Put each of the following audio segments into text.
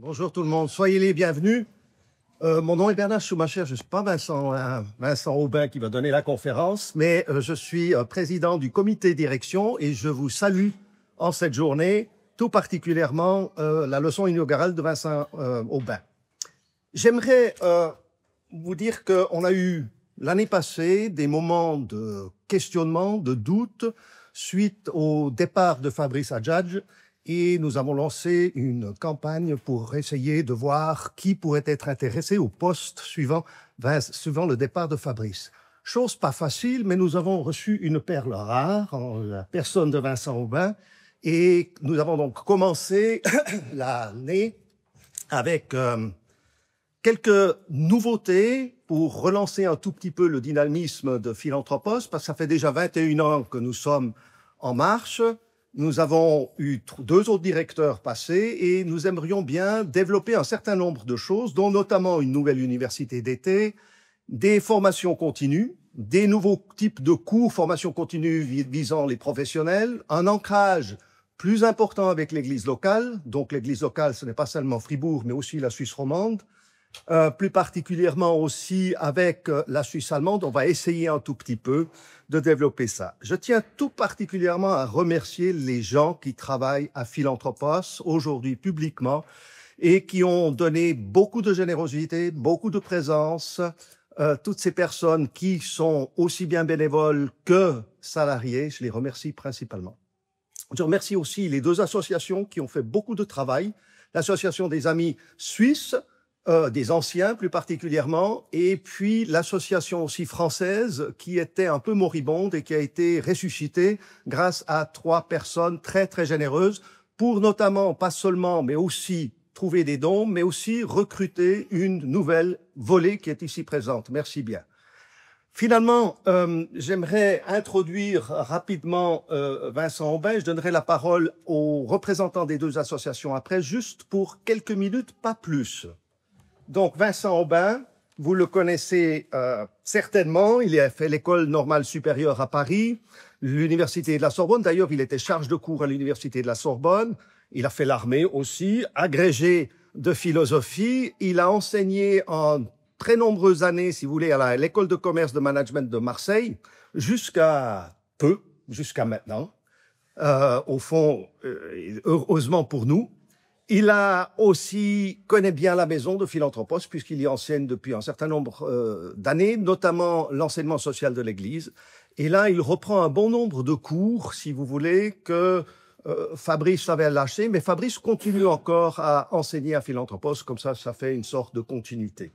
Bonjour tout le monde, soyez les bienvenus. Mon nom est Bernard Schumacher, je ne suis pas Vincent Aubin qui va donner la conférence, mais je suis président du comité direction et je vous salue en cette journée, tout particulièrement la leçon inaugurale de Vincent Aubin. J'aimerais vous dire qu'on a eu l'année passée des moments de questionnement, de doute, suite au départ de Fabrice Adjadj, et nous avons lancé une campagne pour essayer de voir qui pourrait être intéressé au poste suivant le départ de Fabrice. Chose pas facile, mais nous avons reçu une perle rare en la personne de Vincent Aubin, et nous avons donc commencé l'année avec quelques nouveautés pour relancer un tout petit peu le dynamisme de Philanthropos, parce que ça fait déjà 21 ans que nous sommes en marche. Nous avons eu 2 autres directeurs passés et nous aimerions bien développer un certain nombre de choses, dont notamment une nouvelle université d'été, des formations continues, des nouveaux types de cours, formations continues visant les professionnels, un ancrage plus important avec l'Église locale. Donc l'Église locale, ce n'est pas seulement Fribourg, mais aussi la Suisse romande. Plus particulièrement aussi avec la Suisse allemande, on va essayer un tout petit peu de développer ça. Je tiens tout particulièrement à remercier les gens qui travaillent à Philanthropos aujourd'hui publiquement et qui ont donné beaucoup de générosité, beaucoup de présence, toutes ces personnes qui sont aussi bien bénévoles que salariées, je les remercie principalement. Je remercie aussi les 2 associations qui ont fait beaucoup de travail, l'association des amis suisses, des anciens plus particulièrement, et puis l'association aussi française qui était un peu moribonde et qui a été ressuscitée grâce à 3 personnes très très généreuses pour notamment, pas seulement, mais aussi trouver des dons, mais aussi recruter une nouvelle volée qui est ici présente. Merci bien. Finalement, j'aimerais introduire rapidement Vincent Aubin. Je donnerai la parole aux représentants des 2 associations après, juste pour quelques minutes, pas plus. Donc, Vincent Aubin, vous le connaissez certainement. Il a fait l'école normale supérieure à Paris, l'université de la Sorbonne. D'ailleurs, il était charge de cours à l'université de la Sorbonne. Il a fait l'armée aussi, agrégé de philosophie. Il a enseigné en très nombreuses années, si vous voulez, à l'école de commerce de management de Marseille, jusqu'à maintenant. Au fond, heureusement pour nous. Il a aussi connaît bien la maison de Philanthropos puisqu'il y enseigne depuis un certain nombre d'années, notamment l'enseignement social de l'Église. Et là, il reprend un bon nombre de cours, si vous voulez, que Fabrice avait lâché, mais Fabrice continue encore à enseigner à Philanthropos, comme ça fait une sorte de continuité.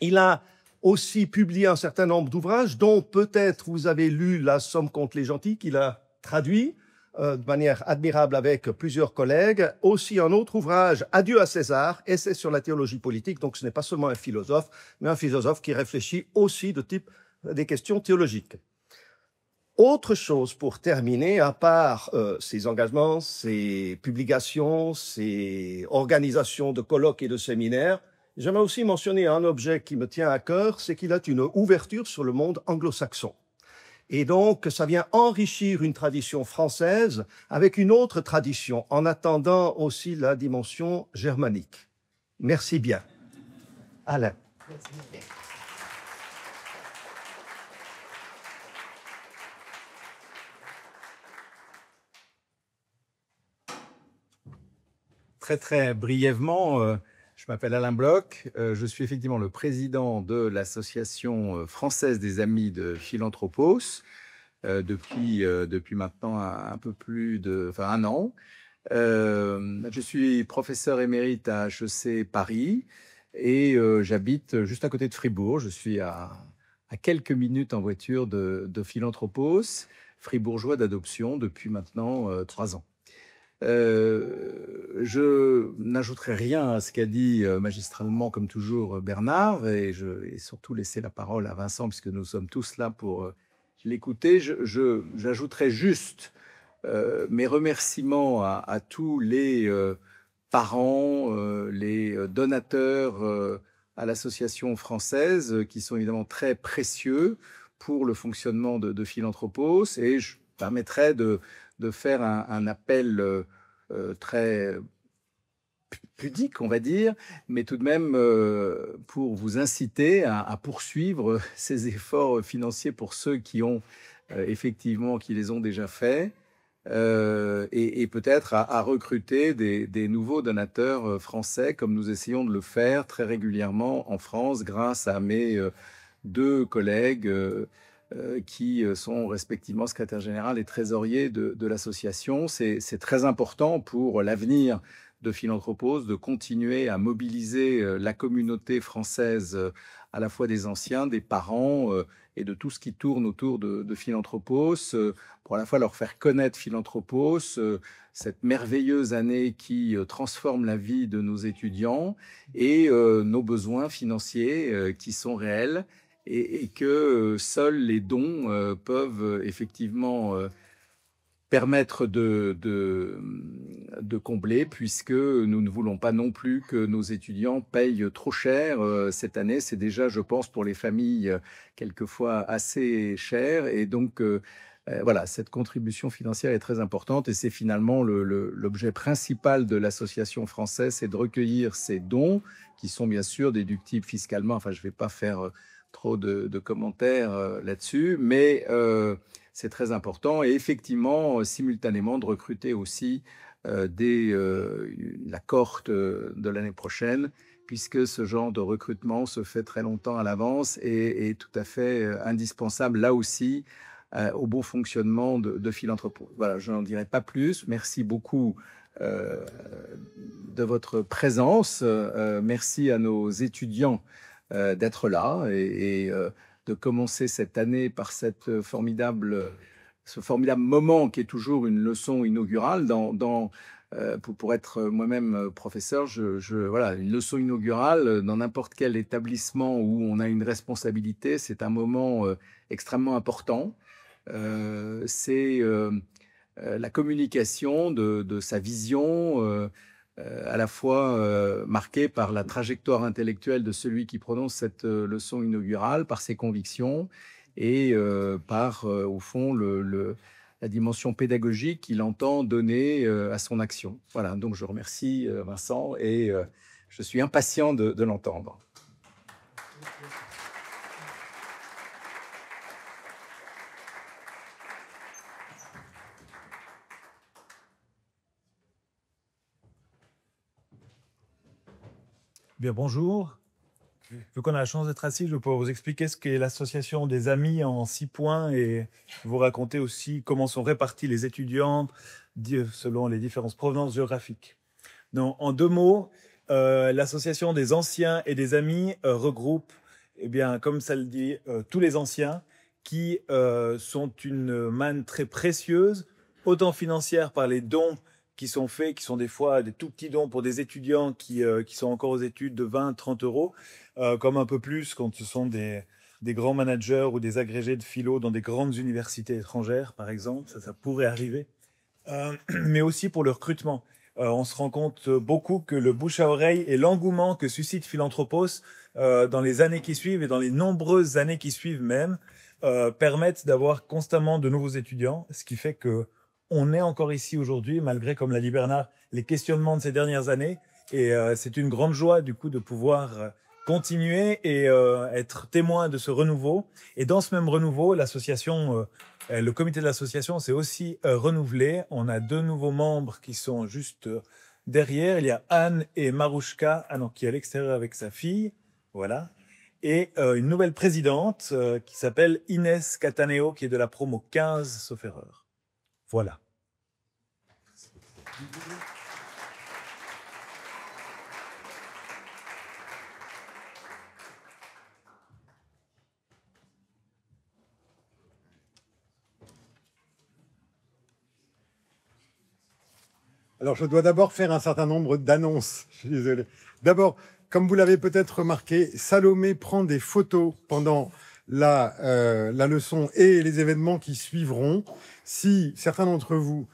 Il a aussi publié un certain nombre d'ouvrages, dont peut-être vous avez lu La Somme contre les gentils, qu'il a traduit de manière admirable avec plusieurs collègues. Aussi un autre ouvrage, Adieu à César, essai sur la théologie politique. Donc ce n'est pas seulement un philosophe, mais un philosophe qui réfléchit aussi de type des questions théologiques. Autre chose pour terminer, à part ses engagements, ses publications, ses organisations de colloques et de séminaires, j'aimerais aussi mentionner un objet qui me tient à cœur, c'est qu'il a une ouverture sur le monde anglo-saxon. Et donc, ça vient enrichir une tradition française avec une autre tradition, en attendant aussi la dimension germanique. Merci bien. Alain. Merci. Très brièvement, je m'appelle Alain Bloch, je suis effectivement le président de l'Association française des amis de Philanthropos depuis maintenant un peu plus un an. Je suis professeur émérite à HEC Paris et j'habite juste à côté de Fribourg. Je suis à quelques minutes en voiture de Philanthropos, fribourgeois d'adoption depuis maintenant 3 ans. Je n'ajouterai rien à ce qu'a dit magistralement, comme toujours, Bernard, et surtout laisser la parole à Vincent, puisque nous sommes tous là pour l'écouter. J'ajouterai juste mes remerciements à tous les parents, les donateurs à l'association française, qui sont évidemment très précieux pour le fonctionnement de Philanthropos, et je permettrai de faire un appel très pudique, on va dire, mais tout de même pour vous inciter à poursuivre ces efforts financiers pour ceux qui ont effectivement, qui les ont déjà faits, et peut-être à recruter des nouveaux donateurs français, comme nous essayons de le faire très régulièrement en France, grâce à mes deux collègues qui sont respectivement secrétaire général et trésorier de l'association. C'est très important pour l'avenir de Philanthropos de continuer à mobiliser la communauté française, à la fois des anciens, des parents et de tout ce qui tourne autour de Philanthropos, pour à la fois leur faire connaître Philanthropos, cette merveilleuse année qui transforme la vie de nos étudiants et nos besoins financiers qui sont réels et que seuls les dons peuvent effectivement permettre de combler, puisque nous ne voulons pas non plus que nos étudiants payent trop cher. Cette année, c'est déjà, je pense, pour les familles, quelquefois assez cher. Et donc, voilà, cette contribution financière est très importante et c'est finalement l'objet principal de l'association française, c'est de recueillir ces dons qui sont bien sûr déductibles fiscalement. Enfin, je ne vais pas faire trop de commentaires là-dessus, mais c'est très important. Et effectivement, simultanément, de recruter aussi la cohorte de l'année prochaine, puisque ce genre de recrutement se fait très longtemps à l'avance et est tout à fait indispensable, là aussi, au bon fonctionnement de Philanthropos. Voilà, je n'en dirai pas plus. Merci beaucoup de votre présence. Merci à nos étudiants d'être là et de commencer cette année par ce formidable moment qui est toujours une leçon inaugurale. Pour être moi-même professeur, voilà, une leçon inaugurale dans n'importe quel établissement où on a une responsabilité, c'est un moment extrêmement important. C'est la communication de sa vision, à la fois marquée par la trajectoire intellectuelle de celui qui prononce cette leçon inaugurale, par ses convictions et par, au fond, la dimension pédagogique qu'il entend donner à son action. Voilà, donc je remercie Vincent et je suis impatient de l'entendre. Bien, bonjour. Vu qu'on a la chance d'être assis, je vais pouvoir vous expliquer ce qu'est l'association des amis en 6 points et vous raconter aussi comment sont répartis les étudiants selon les différentes provenances géographiques. Donc, en 2 mots, l'association des anciens et des amis regroupe, eh bien, comme ça le dit, tous les anciens qui sont une manne très précieuse, autant financière par les dons qui sont faits, qui sont des fois des tout petits dons pour des étudiants qui sont encore aux études de 20, 30 euros, comme un peu plus quand ce sont des grands managers ou des agrégés de philo dans des grandes universités étrangères, par exemple, ça pourrait arriver. Mais aussi pour le recrutement. On se rend compte beaucoup que le bouche à oreille et l'engouement que suscite Philanthropos dans les années qui suivent et dans les nombreuses années qui suivent même, permettent d'avoir constamment de nouveaux étudiants, ce qui fait que on est encore ici aujourd'hui, malgré, comme l'a dit Bernard, les questionnements de ces dernières années. Et c'est une grande joie, du coup, de pouvoir continuer et être témoin de ce renouveau. Et dans ce même renouveau, l'association, le comité de l'association s'est aussi renouvelé. On a 2 nouveaux membres qui sont juste derrière. Il y a Anne et Marouchka, qui est à l'extérieur avec sa fille. Voilà. Et une nouvelle présidente qui s'appelle Inès Cataneo, qui est de la promo 15, sauf erreur. Voilà. Alors, je dois d'abord faire un certain nombre d'annonces. Je suis désolé. D'abord, comme vous l'avez peut-être remarqué, Salomé prend des photos pendant la leçon et les événements qui suivront. Si certains d'entre vous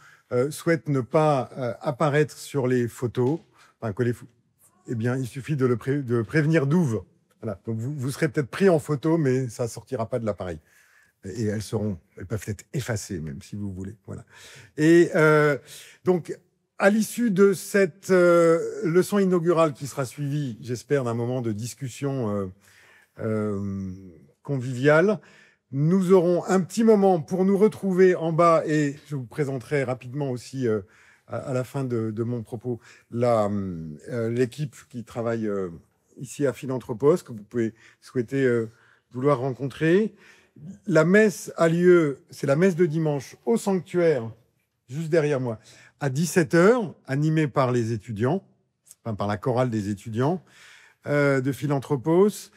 souhaitent ne pas apparaître sur les photos, eh bien, il suffit de prévenir Douve. Voilà. Donc, vous serez peut-être pris en photo, mais ça sortira pas de l'appareil. Et elles peuvent être effacées, même si vous voulez. Voilà. Et donc, À l'issue de cette leçon inaugurale qui sera suivie, j'espère, d'un moment de discussion conviviale, nous aurons un petit moment pour nous retrouver en bas et je vous présenterai rapidement aussi à la fin de mon propos l'équipe qui travaille ici à Philanthropos, que vous pouvez souhaiter vouloir rencontrer. La messe a lieu, c'est la messe de dimanche au sanctuaire, juste derrière moi, à 17h, animée par les étudiants, enfin par la chorale des étudiants de Philanthropos.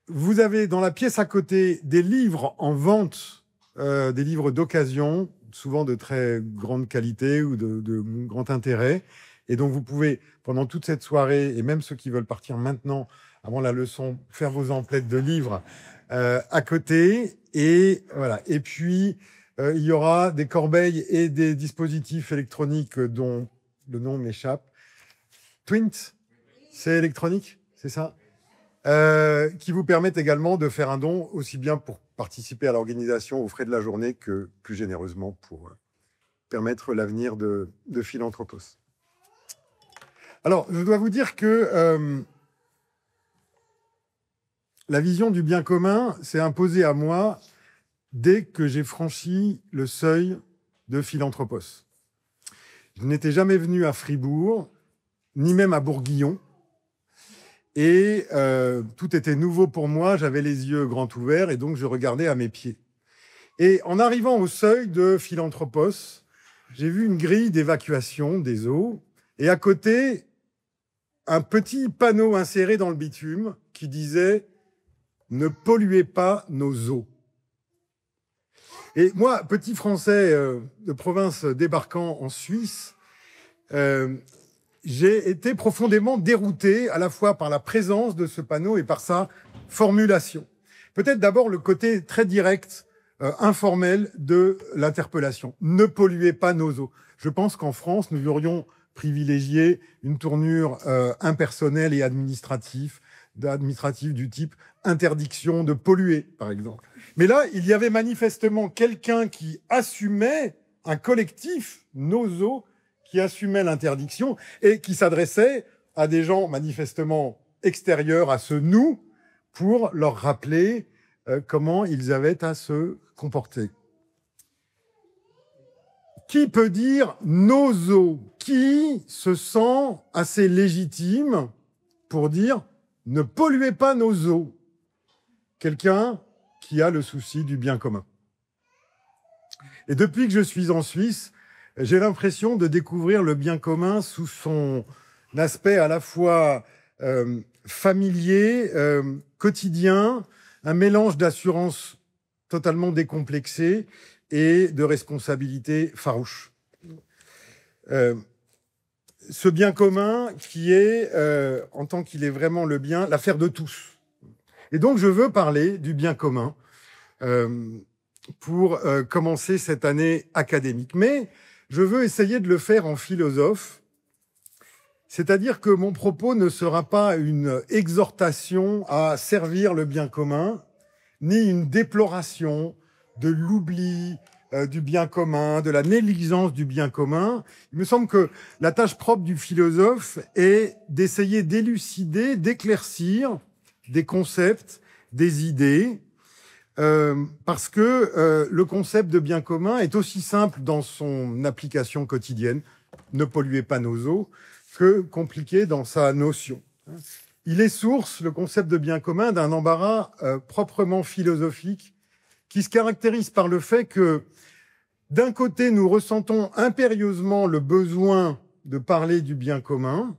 Vous avez dans la pièce à côté des livres en vente, des livres d'occasion, souvent de très grande qualité ou de grand intérêt. Et donc vous pouvez, pendant toute cette soirée, et même ceux qui veulent partir maintenant, avant la leçon, faire vos emplettes de livres à côté. Et voilà. Et puis, il y aura des corbeilles et des dispositifs électroniques dont le nom m'échappe. Twint, c'est électronique, c'est ça? Qui vous permettent également de faire un don, aussi bien pour participer à l'organisation aux frais de la journée que plus généreusement pour permettre l'avenir de Philanthropos. Alors, je dois vous dire que la vision du bien commun s'est imposée à moi dès que j'ai franchi le seuil de Philanthropos. Je n'étais jamais venu à Fribourg, ni même à Bourguillon. Et tout était nouveau pour moi, j'avais les yeux grands ouverts et donc je regardais à mes pieds. Et en arrivant au seuil de Philanthropos, j'ai vu une grille d'évacuation des eaux et à côté, un petit panneau inséré dans le bitume qui disait « Ne polluez pas nos eaux ». Et moi, petit Français de province débarquant en Suisse, j'ai été profondément dérouté à la fois par la présence de ce panneau et par sa formulation. Peut-être d'abord le côté très direct, informel de l'interpellation. Ne polluez pas nos eaux. Je pense qu'en France, nous aurions privilégié une tournure impersonnelle et administrative du type interdiction de polluer, par exemple. Mais là, il y avait manifestement quelqu'un qui assumait, un collectif, nos eaux, qui assumait l'interdiction et qui s'adressait à des gens manifestement extérieurs à ce nous pour leur rappeler comment ils avaient à se comporter. Qui peut dire nos eaux? Qui se sent assez légitime pour dire ne polluez pas nos eaux? Quelqu'un qui a le souci du bien commun. Et depuis que je suis en Suisse, j'ai l'impression de découvrir le bien commun sous son aspect à la fois familier, quotidien, un mélange d'assurance totalement décomplexée et de responsabilité farouche. Ce bien commun qui est, en tant qu'il est vraiment le bien, l'affaire de tous. Et donc je veux parler du bien commun pour commencer cette année académique. Mais je veux essayer de le faire en philosophe, c'est-à-dire que mon propos ne sera pas une exhortation à servir le bien commun, ni une déploration de l'oubli du bien commun, de la négligence du bien commun. Il me semble que la tâche propre du philosophe est d'essayer d'élucider, d'éclaircir des concepts, des idées, parce que le concept de bien commun est aussi simple dans son application quotidienne, ne polluez pas nos eaux, que compliqué dans sa notion. Il est source, le concept de bien commun, d'un embarras proprement philosophique qui se caractérise par le fait que, d'un côté, nous ressentons impérieusement le besoin de parler du bien commun,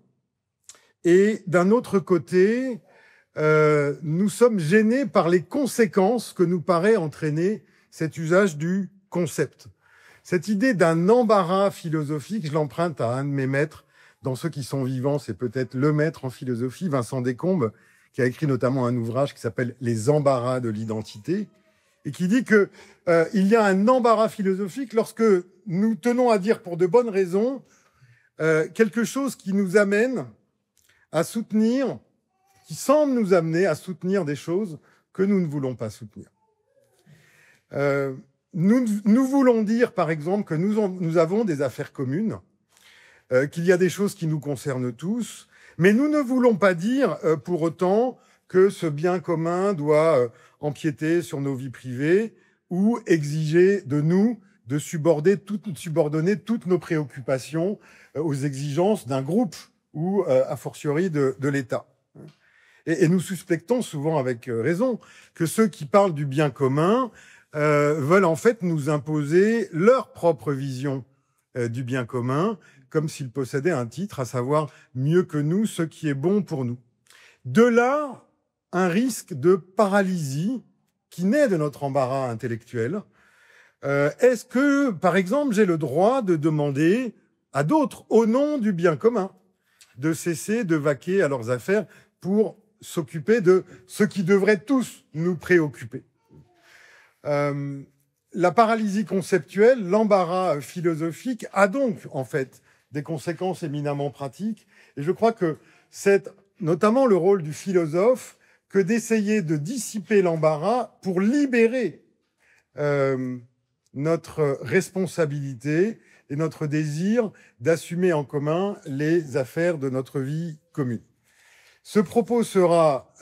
et d'un autre côté, nous sommes gênés par les conséquences que nous paraît entraîner cet usage du concept. Cette idée d'un embarras philosophique, je l'emprunte à un de mes maîtres, dans ceux qui sont vivants, c'est peut-être le maître en philosophie, Vincent Descombes, qui a écrit notamment un ouvrage qui s'appelle « Les embarras de l'identité », et qui dit que il y a un embarras philosophique lorsque nous tenons à dire pour de bonnes raisons quelque chose qui nous amène à soutenir, qui semble nous amener à soutenir des choses que nous ne voulons pas soutenir. Nous voulons dire, par exemple, que nous avons des affaires communes qu'il y a des choses qui nous concernent tous, mais nous ne voulons pas dire pour autant que ce bien commun doit empiéter sur nos vies privées ou exiger de nous de subordonner toutes nos préoccupations aux exigences d'un groupe ou a fortiori de l'État. Et nous suspectons souvent avec raison que ceux qui parlent du bien commun veulent en fait nous imposer leur propre vision du bien commun, comme s'ils possédaient un titre, à savoir mieux que nous, ce qui est bon pour nous. De là, un risque de paralysie qui naît de notre embarras intellectuel. Est-ce que, par exemple, j'ai le droit de demander à d'autres, au nom du bien commun, de cesser de vaquer à leurs affaires pour s'occuper de ce qui devrait tous nous préoccuper? La paralysie conceptuelle, l'embarras philosophique a donc, en fait, des conséquences éminemment pratiques. Et je crois que c'est notamment le rôle du philosophe que d'essayer de dissiper l'embarras pour libérer notre responsabilité et notre désir d'assumer en commun les affaires de notre vie commune. Ce propos sera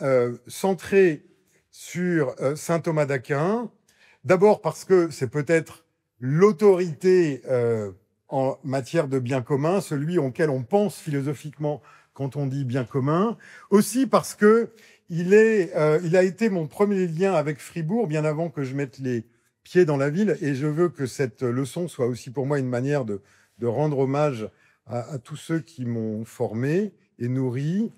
centré sur saint Thomas d'Aquin, d'abord parce que c'est peut-être l'autorité en matière de bien commun, celui auquel on pense philosophiquement quand on dit bien commun, aussi parce que il a été mon premier lien avec Fribourg, bien avant que je mette les pieds dans la ville, et je veux que cette leçon soit aussi pour moi une manière de rendre hommage à tous ceux qui m'ont formé et nourri.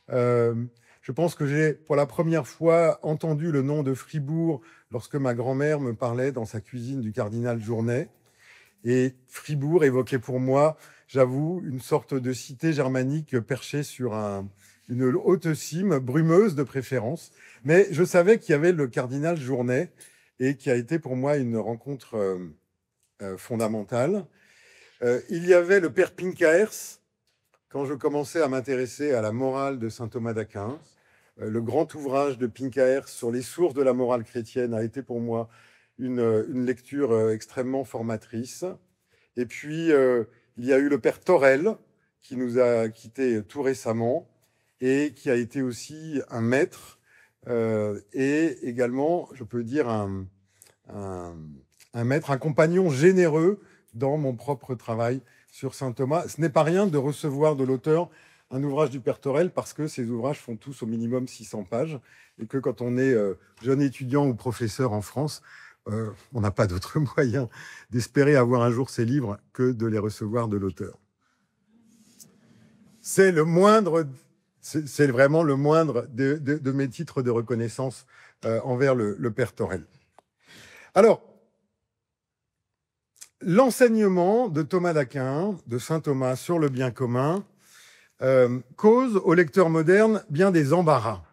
Je pense que j'ai pour la première fois entendu le nom de Fribourg lorsque ma grand-mère me parlait dans sa cuisine du cardinal Journet. Et Fribourg évoquait pour moi, j'avoue, une sorte de cité germanique perchée sur une haute cime, brumeuse de préférence. Mais je savais qu'il y avait le cardinal Journet et qui a été pour moi une rencontre fondamentale. Il y avait le père Pincaers, quand je commençais à m'intéresser à la morale de saint Thomas d'Aquin. Le grand ouvrage de Pincaers sur les sources de la morale chrétienne a été pour moi une lecture extrêmement formatrice. Et puis, il y a eu le père Torel, qui nous a quittés tout récemment et qui a été aussi un maître et également, je peux dire, un maître, un compagnon généreux dans mon propre travail sur saint Thomas. Ce n'est pas rien de recevoir de l'auteur un ouvrage du père Torel parce que ces ouvrages font tous au minimum 600 pages et que quand on est jeune étudiant ou professeur en France, on n'a pas d'autre moyen d'espérer avoir un jour ces livres que de les recevoir de l'auteur. C'est le moindre, c'est vraiment le moindre de mes titres de reconnaissance envers le père Torel. Alors, l'enseignement de Thomas d'Aquin, de saint Thomas sur le bien commun, cause au lecteur moderne bien des embarras.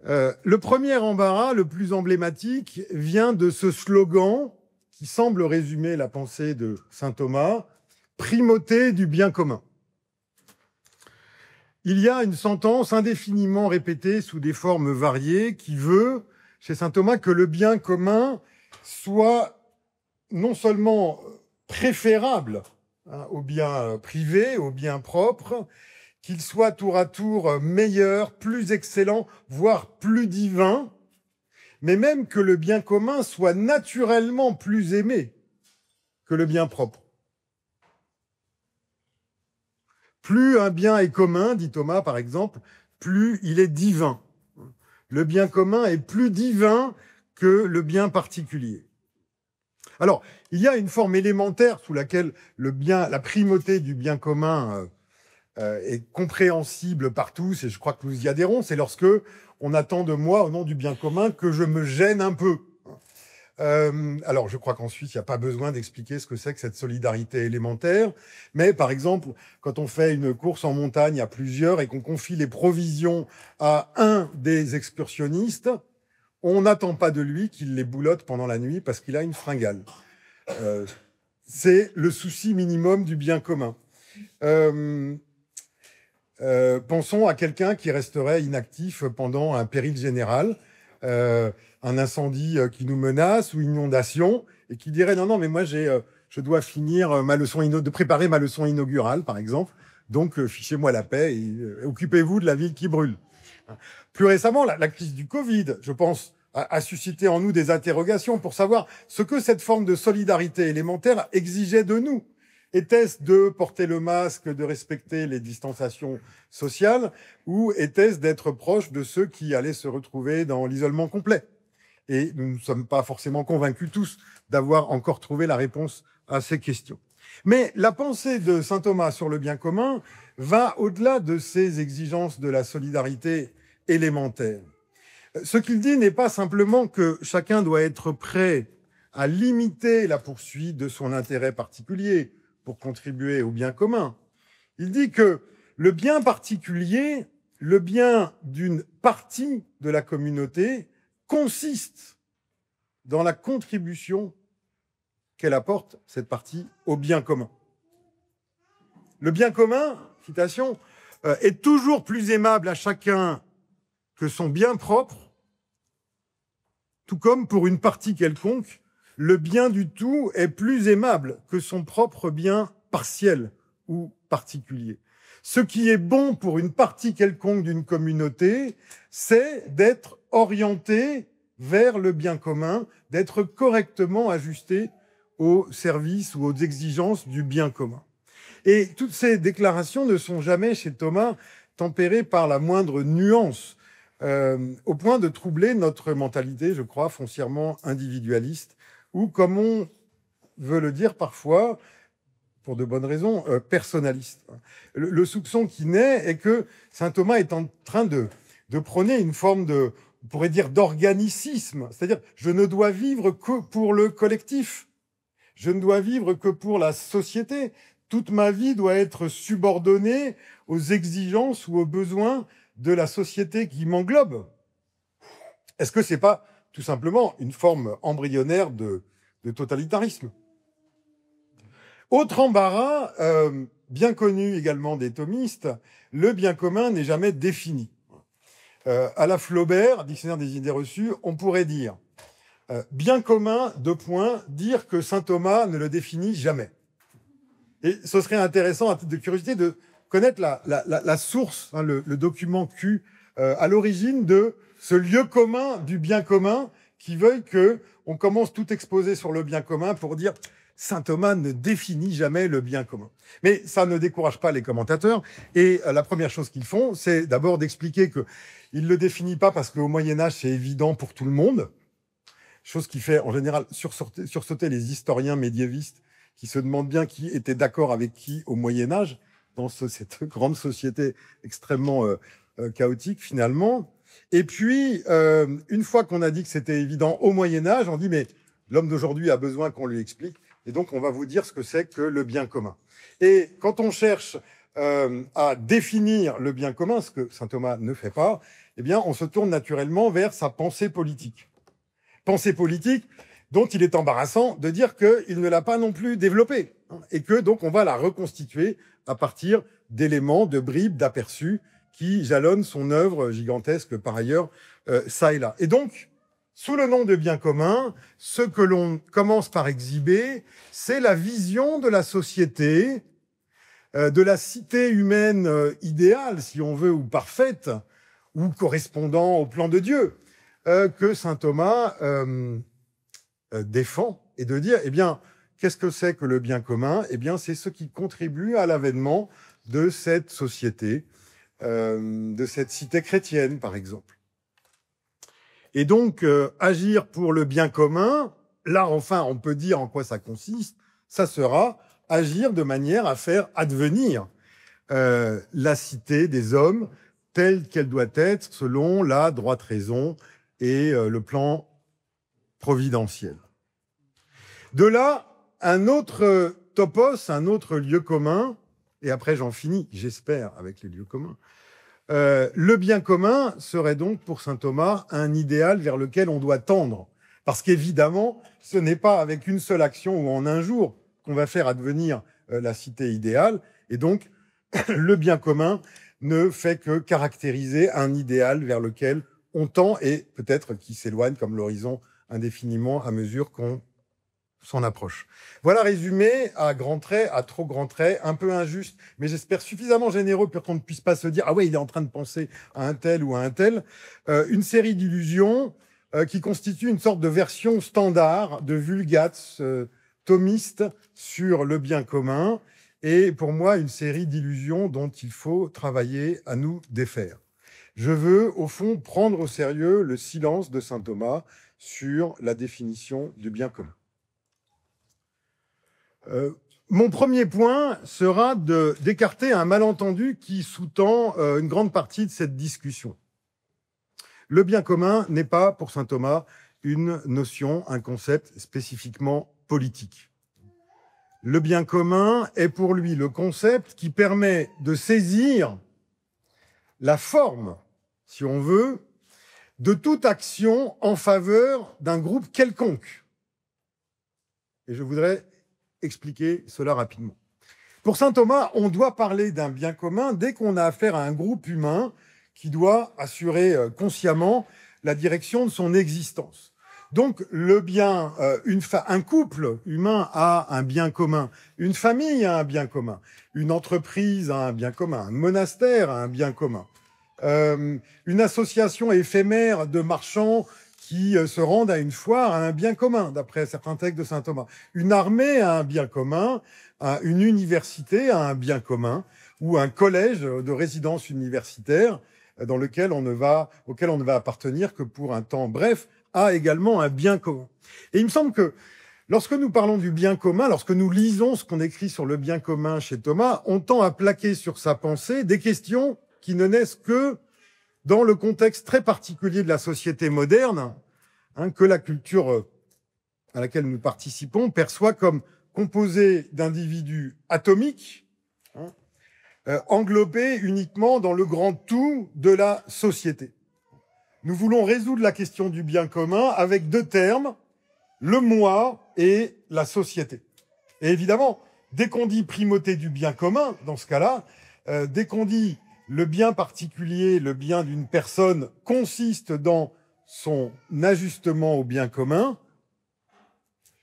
Le premier embarras, le plus emblématique, vient de ce slogan qui semble résumer la pensée de saint Thomas, « Primauté du bien commun ». Il y a une sentence indéfiniment répétée sous des formes variées qui veut, chez saint Thomas, que le bien commun soit non seulement préférable au bien privé, au bien propre, qu'il soit tour à tour meilleur, plus excellent, voire plus divin, mais même que le bien commun soit naturellement plus aimé que le bien propre. Plus un bien est commun, dit Thomas par exemple, plus il est divin. Le bien commun est plus divin que le bien particulier. Alors, il y a une forme élémentaire sous laquelle la primauté du bien commun est compréhensible par tous, et je crois que nous y adhérons, c'est lorsque on attend de moi, au nom du bien commun, que je me gêne un peu. Alors, je crois qu'ensuite, il n'y a pas besoin d'expliquer ce que c'est que cette solidarité élémentaire, mais par exemple, quand on fait une course en montagne à plusieurs et qu'on confie les provisions à un des excursionnistes, on n'attend pas de lui qu'il les boulotte pendant la nuit parce qu'il a une fringale. C'est le souci minimum du bien commun. Pensons à quelqu'un qui resterait inactif pendant un péril général, un incendie qui nous menace ou une inondation, et qui dirait non, mais moi je je dois finir de préparer ma leçon inaugurale, par exemple. Donc, fichez-moi la paix et occupez-vous de la ville qui brûle. Plus récemment, la crise du Covid, je pense, a suscité en nous des interrogations pour savoir ce que cette forme de solidarité élémentaire exigeait de nous. Était-ce de porter le masque, de respecter les distanciations sociales, ou était-ce d'être proche de ceux qui allaient se retrouver dans l'isolement complet? Et nous ne sommes pas forcément convaincus tous d'avoir encore trouvé la réponse à ces questions. Mais la pensée de saint Thomas sur le bien commun va au-delà de ces exigences de la solidarité élémentaire. Ce qu'il dit n'est pas simplement que chacun doit être prêt à limiter la poursuite de son intérêt particulier pour contribuer au bien commun. Il dit que le bien particulier, le bien d'une partie de la communauté, consiste dans la contribution qu'elle apporte, cette partie, au bien commun. Le bien commun, citation, est toujours plus aimable à chacun que son bien propre, tout comme pour une partie quelconque, le bien du tout est plus aimable que son propre bien partiel ou particulier. Ce qui est bon pour une partie quelconque d'une communauté, c'est d'être orienté vers le bien commun, d'être correctement ajusté aux services ou aux exigences du bien commun. Et toutes ces déclarations ne sont jamais, chez Thomas, tempérées par la moindre nuance, au point de troubler notre mentalité, je crois, foncièrement individualiste, ou, comme on veut le dire parfois, pour de bonnes raisons, personnaliste. Le soupçon qui naît est que saint Thomas est en train de prôner une forme de, on pourrait dire, d'organicisme. C'est-à-dire, je ne dois vivre que pour le collectif. Je ne dois vivre que pour la société. Toute ma vie doit être subordonnée aux exigences ou aux besoins de la société qui m'englobe. Est-ce que c'est pas tout simplement une forme embryonnaire de totalitarisme? Autre embarras, bien connu également des thomistes, le bien commun n'est jamais défini. À la Flaubert, dictionnaire des idées reçues, on pourrait dire bien commun, dire que saint Thomas ne le définit jamais. Et ce serait intéressant, à titre de curiosité, de connaître la source, hein, le document Q, à l'origine de ce lieu commun du bien commun qui veuille que on commence tout exposé sur le bien commun pour dire saint Thomas ne définit jamais le bien commun. Mais ça ne décourage pas les commentateurs. Et la première chose qu'ils font, c'est d'abord d'expliquer qu'il ne le définit pas parce qu'au Moyen-Âge, c'est évident pour tout le monde. Chose qui fait, en général, sursauter les historiens médiévistes qui se demandent bien qui était d'accord avec qui au Moyen-Âge, dans cette grande société extrêmement chaotique, finalement. Et puis, une fois qu'on a dit que c'était évident au Moyen-Âge, on dit, mais l'homme d'aujourd'hui a besoin qu'on lui explique. Et donc, on va vous dire ce que c'est que le bien commun. Et quand on cherche à définir le bien commun, ce que saint Thomas ne fait pas, eh bien, on se tourne naturellement vers sa pensée politique. Pensée politique dont il est embarrassant de dire qu'il ne l'a pas non plus développée. Et que, donc, on va la reconstituer à partir d'éléments, de bribes, d'aperçus qui jalonnent son œuvre gigantesque, par ailleurs, ça et là. Et donc, sous le nom de bien commun, ce que l'on commence par exhiber, c'est la vision de la société, de la cité humaine idéale, si on veut, ou parfaite, ou correspondant au plan de Dieu, que saint Thomas défend, et de dire, eh bien, qu'est-ce que c'est que le bien commun? Eh bien, c'est ce qui contribue à l'avènement de cette société, de cette cité chrétienne, par exemple. Et donc, agir pour le bien commun, là, enfin, on peut dire en quoi ça consiste, ça sera agir de manière à faire advenir la cité des hommes telle qu'elle doit être selon la droite raison et le plan providentiel. De là, un autre topos, un autre lieu commun, et après j'en finis, j'espère, avec les lieux communs. Le bien commun serait donc pour saint Thomas un idéal vers lequel on doit tendre. Parce qu'évidemment, ce n'est pas avec une seule action ou en un jour qu'on va faire advenir la cité idéale. Et donc, le bien commun ne fait que caractériser un idéal vers lequel on tend et peut-être qui s'éloigne comme l'horizon indéfiniment à mesure qu'on son approche. Voilà résumé à grands traits, à trop grands traits, un peu injuste, mais j'espère suffisamment généreux pour qu'on ne puisse pas se dire « Ah ouais, il est en train de penser à un tel ou à un tel ». Une série d'illusions qui constituent une sorte de version standard de Vulgate thomiste sur le bien commun, et pour moi, une série d'illusions dont il faut travailler à nous défaire. Je veux, au fond, prendre au sérieux le silence de saint Thomas sur la définition du bien commun. Mon premier point sera d'écarter un malentendu qui sous-tend une grande partie de cette discussion. Le bien commun n'est pas, pour saint Thomas, une notion, un concept spécifiquement politique. Le bien commun est pour lui le concept qui permet de saisir la forme, si on veut, de toute action en faveur d'un groupe quelconque. Et je voudrais expliquer cela rapidement. Pour saint Thomas, on doit parler d'un bien commun dès qu'on a affaire à un groupe humain qui doit assurer consciemment la direction de son existence. Donc, le bien, un couple humain a un bien commun, une famille a un bien commun, une entreprise a un bien commun, un monastère a un bien commun, une association éphémère de marchands qui se rendent à une foire a un bien commun, d'après certains textes de saint Thomas. Une armée a un bien commun, une université a un bien commun, ou un collège de résidence universitaire auquel on ne va appartenir que pour un temps bref, a également un bien commun. Et il me semble que lorsque nous parlons du bien commun, lorsque nous lisons ce qu'on écrit sur le bien commun chez Thomas, on tend à plaquer sur sa pensée des questions qui ne naissent que dans le contexte très particulier de la société moderne, que la culture à laquelle nous participons perçoit comme composée d'individus atomiques, englobés uniquement dans le grand tout de la société. Nous voulons résoudre la question du bien commun avec deux termes, le moi et la société. Et évidemment, dès qu'on dit primauté du bien commun, dans ce cas-là, dès qu'on dit le bien particulier, le bien d'une personne consiste dans son ajustement au bien commun,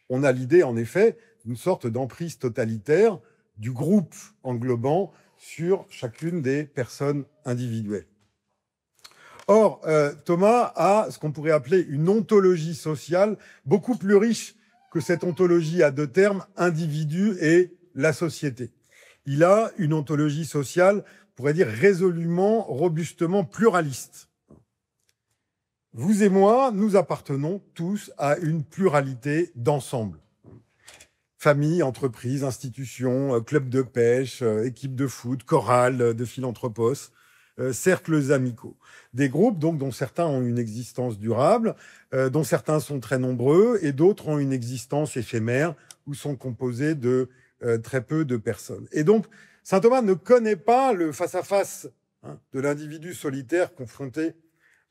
on a l'idée, en effet, d'une sorte d'emprise totalitaire du groupe englobant sur chacune des personnes individuelles. Or, Thomas a ce qu'on pourrait appeler une ontologie sociale beaucoup plus riche que cette ontologie à deux termes, individu et la société. Il a une ontologie sociale, on pourrait dire résolument, robustement pluraliste. Vous et moi, nous appartenons tous à une pluralité d'ensembles. Famille, entreprise, institutions, club de pêche, équipe de foot, chorale de philanthropos, cercles amicaux. Des groupes donc dont certains ont une existence durable, dont certains sont très nombreux et d'autres ont une existence éphémère ou sont composés de très peu de personnes. Et donc, saint Thomas ne connaît pas le face-à-face de l'individu solitaire confronté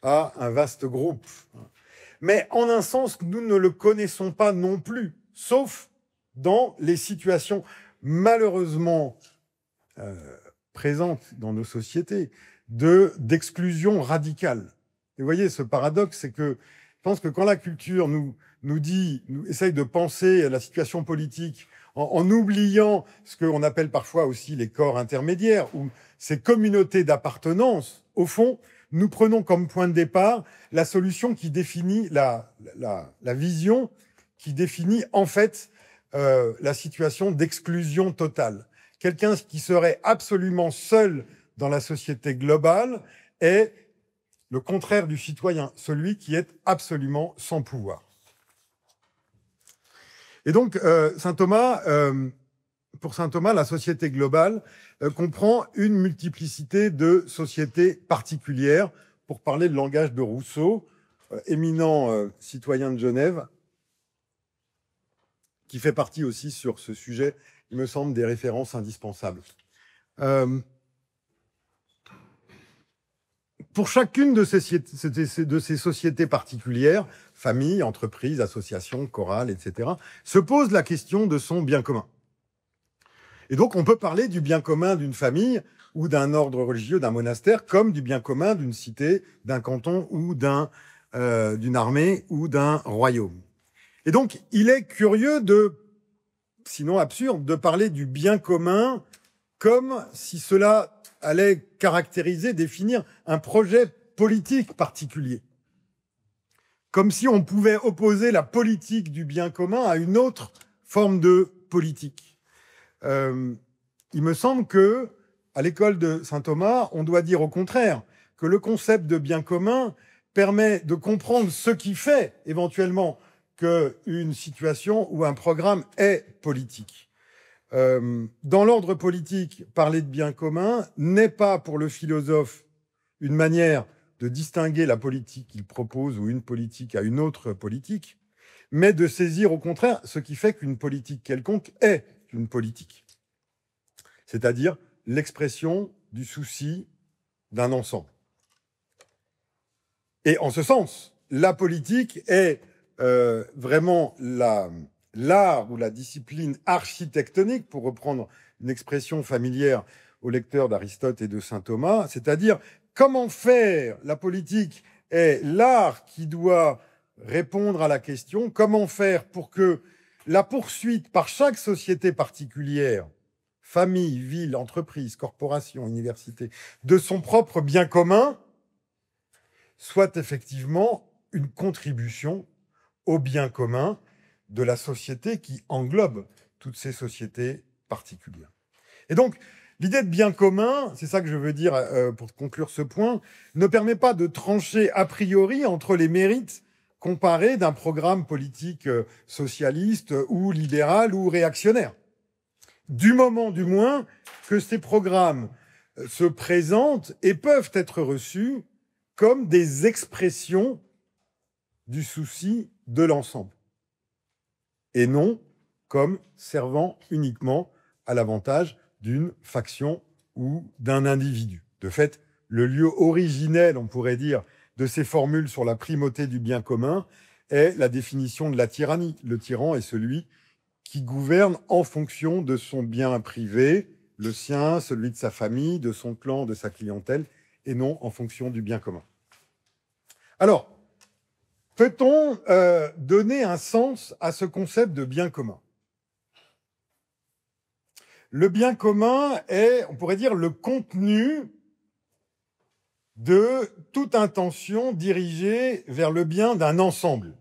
à un vaste groupe. Mais en un sens, nous ne le connaissons pas non plus, sauf dans les situations malheureusement présentes dans nos sociétés d'exclusion radicale. Et vous voyez, ce paradoxe, c'est que je pense que quand la culture nous essaye de penser la situation politique en oubliant ce qu'on appelle parfois aussi les corps intermédiaires ou ces communautés d'appartenance, au fond, nous prenons comme point de départ la solution qui définit la vision, qui définit en fait la situation d'exclusion totale. Quelqu'un qui serait absolument seul dans la société globale est le contraire du citoyen, celui qui est absolument sans pouvoir. Et donc, pour saint Thomas, la société globale comprend une multiplicité de sociétés particulières, pour parler le langage de Rousseau, éminent citoyen de Genève, qui fait partie aussi sur ce sujet, il me semble, des références indispensables. Pour chacune de ces sociétés particulières, famille, entreprise, association, chorale, etc., se pose la question de son bien commun. Et donc, on peut parler du bien commun d'une famille ou d'un ordre religieux, d'un monastère, comme du bien commun d'une cité, d'un canton ou d'une armée ou d'un royaume. Et donc, il est curieux sinon absurde, de parler du bien commun comme si cela allait caractériser, définir un projet politique particulier. Comme si on pouvait opposer la politique du bien commun à une autre forme de politique. Il me semble que, à l'école de Saint-Thomas, on doit dire au contraire que le concept de bien commun permet de comprendre ce qui fait éventuellement qu'une situation ou un programme est politique. Dans l'ordre politique, parler de bien commun n'est pas pour le philosophe une manière de distinguer la politique qu'il propose ou une politique à une autre politique, mais de saisir au contraire ce qui fait qu'une politique quelconque est une politique, c'est-à-dire l'expression du souci d'un ensemble. Et en ce sens, la politique est vraiment l'art ou la discipline architectonique, pour reprendre une expression familière aux lecteurs d'Aristote et de saint Thomas, c'est-à-dire comment faire la politique est l'art qui doit répondre à la question comment faire pour que la poursuite par chaque société particulière, famille, ville, entreprise, corporation, université, de son propre bien commun, soit effectivement une contribution au bien commun de la société qui englobe toutes ces sociétés particulières. Et donc, l'idée de bien commun, c'est ça que je veux dire pour conclure ce point, ne permet pas de trancher a priori entre les mérites comparés d'un programme politique socialiste ou libéral ou réactionnaire. Du moment, du moins, que ces programmes se présentent et peuvent être reçus comme des expressions du souci de l'ensemble, et non comme servant uniquement à l'avantage d'une faction ou d'un individu. De fait, le lieu originel, on pourrait dire, de ces formules sur la primauté du bien commun est la définition de la tyrannie. Le tyran est celui qui gouverne en fonction de son bien privé, le sien, celui de sa famille, de son clan, de sa clientèle, et non en fonction du bien commun. Alors, peut-on donner un sens à ce concept de bien commun ? Le bien commun est, on pourrait dire, le contenu de toute intention dirigée vers le bien d'un ensemble.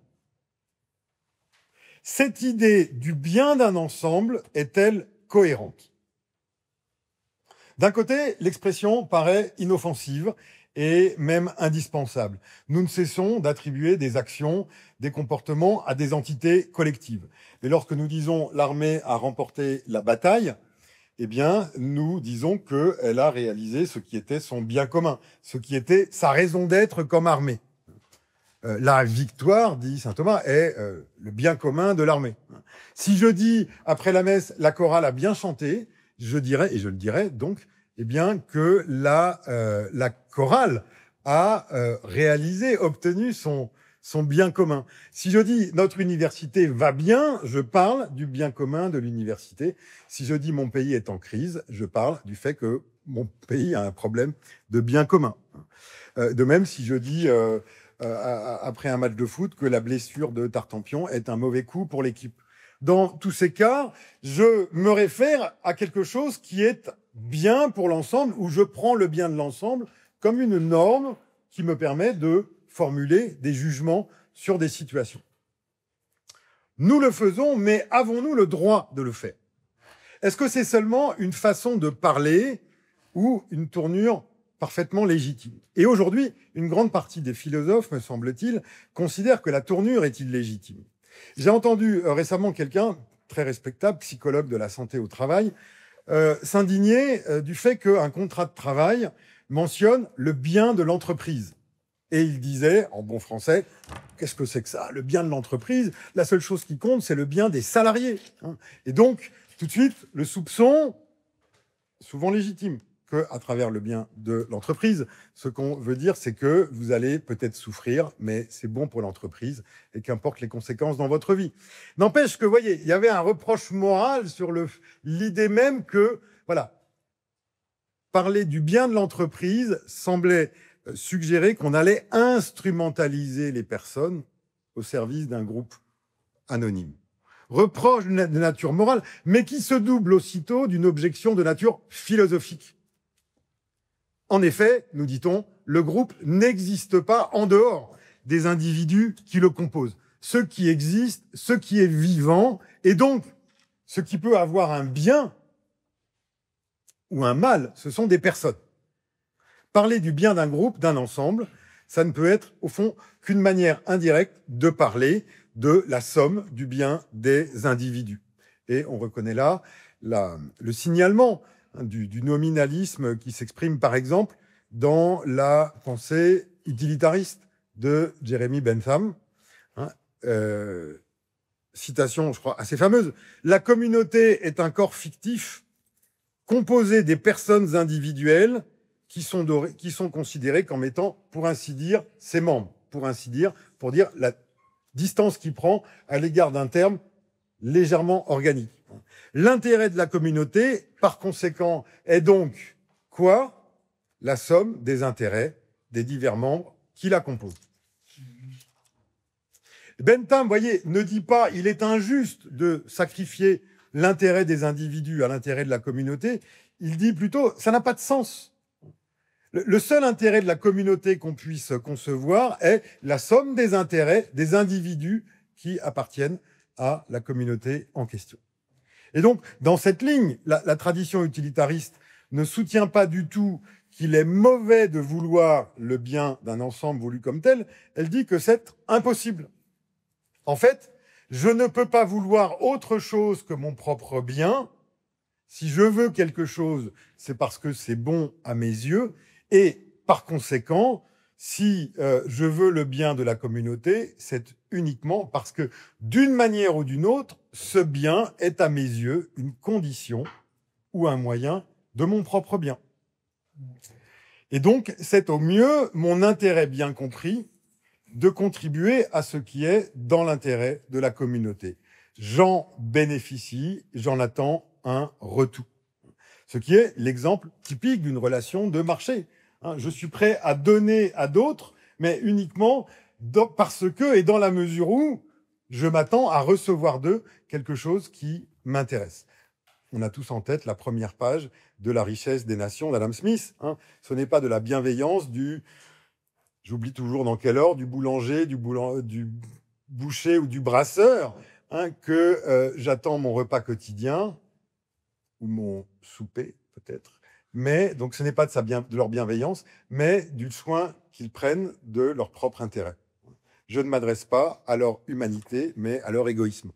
Cette idée du bien d'un ensemble est-elle cohérente ? D'un côté, l'expression paraît inoffensive et même indispensable. Nous ne cessons d'attribuer des actions, des comportements à des entités collectives. Mais lorsque nous disons l'armée a remporté la bataille, eh bien, nous disons qu'elle a réalisé ce qui était son bien commun, ce qui était sa raison d'être comme armée. La victoire, dit saint Thomas, est le bien commun de l'armée. Si je dis, après la messe, la chorale a bien chanté, je dirais, et je le dirais donc, eh bien, que la chorale a réalisé, obtenu son bien commun. Si je dis notre université va bien, je parle du bien commun de l'université. Si je dis mon pays est en crise, je parle du fait que mon pays a un problème de bien commun. De même, si je dis après un match de foot que la blessure de Tartampion est un mauvais coup pour l'équipe. Dans tous ces cas, je me réfère à quelque chose qui est bien pour l'ensemble, où je prends le bien de l'ensemble comme une norme qui me permet de formuler des jugements sur des situations. Nous le faisons, mais avons-nous le droit de le faire ? Est-ce que c'est seulement une façon de parler ou une tournure parfaitement légitime ? Et aujourd'hui, une grande partie des philosophes, me semble-t-il, considèrent que la tournure est illégitime. J'ai entendu récemment quelqu'un, très respectable, psychologue de la santé au travail, s'indigner du fait qu'un contrat de travail mentionne le bien de l'entreprise. Et il disait, en bon français, qu'est-ce que c'est que ça ? Le bien de l'entreprise, la seule chose qui compte, c'est le bien des salariés. Et donc, tout de suite, le soupçon, souvent légitime, qu'à travers le bien de l'entreprise, ce qu'on veut dire, c'est que vous allez peut-être souffrir, mais c'est bon pour l'entreprise, et qu'importe les conséquences dans votre vie. N'empêche que, vous voyez, il y avait un reproche moral sur l'idée même que, voilà, parler du bien de l'entreprise semblait suggérer qu'on allait instrumentaliser les personnes au service d'un groupe anonyme. Reproche de nature morale, mais qui se double aussitôt d'une objection de nature philosophique. En effet, nous dit-on, le groupe n'existe pas en dehors des individus qui le composent. Ce qui existe, ce qui est vivant, et donc ce qui peut avoir un bien ou un mal, ce sont des personnes. Parler du bien d'un groupe, d'un ensemble, ça ne peut être, au fond, qu'une manière indirecte de parler de la somme du bien des individus. Et on reconnaît là le signalement du nominalisme qui s'exprime, par exemple, dans la pensée utilitariste de Jeremy Bentham. Citation, je crois, assez fameuse. « La communauté est un corps fictif composé des personnes individuelles qui sont considérées comme étant, pour ainsi dire, ses membres. Pour ainsi dire, pour dire la distance qu'il prend à l'égard d'un terme légèrement organique. L'intérêt de la communauté, par conséquent, est donc quoi? La somme des intérêts des divers membres qui la composent. Bentham, vous voyez, ne dit pas il est injuste de sacrifier l'intérêt des individus à l'intérêt de la communauté. Il dit plutôt ça n'a pas de sens. Le seul intérêt de la communauté qu'on puisse concevoir est la somme des intérêts des individus qui appartiennent à la communauté en question. Et donc, dans cette ligne, la tradition utilitariste ne soutient pas du tout qu'il est mauvais de vouloir le bien d'un ensemble voulu comme tel. Elle dit que c'est impossible. En fait, je ne peux pas vouloir autre chose que mon propre bien. Si je veux quelque chose, c'est parce que c'est bon à mes yeux. Et par conséquent, si je veux le bien de la communauté, c'est uniquement parce que d'une manière ou d'une autre, ce bien est à mes yeux une condition ou un moyen de mon propre bien. Et donc, c'est au mieux mon intérêt bien compris de contribuer à ce qui est dans l'intérêt de la communauté. J'en bénéficie, j'en attends un retour. Ce qui est l'exemple typique d'une relation de marché. Je suis prêt à donner à d'autres, mais uniquement parce que et dans la mesure où je m'attends à recevoir d'eux quelque chose qui m'intéresse. On a tous en tête la première page de La richesse des nations d'Adam Smith. Ce n'est pas de la bienveillance j'oublie toujours dans quel ordre, du boulanger, du boucher ou du brasseur, que j'attends mon repas quotidien, ou mon souper peut-être. Mais donc ce n'est pas de leur bienveillance, mais du soin qu'ils prennent de leur propre intérêt. Je ne m'adresse pas à leur humanité, mais à leur égoïsme.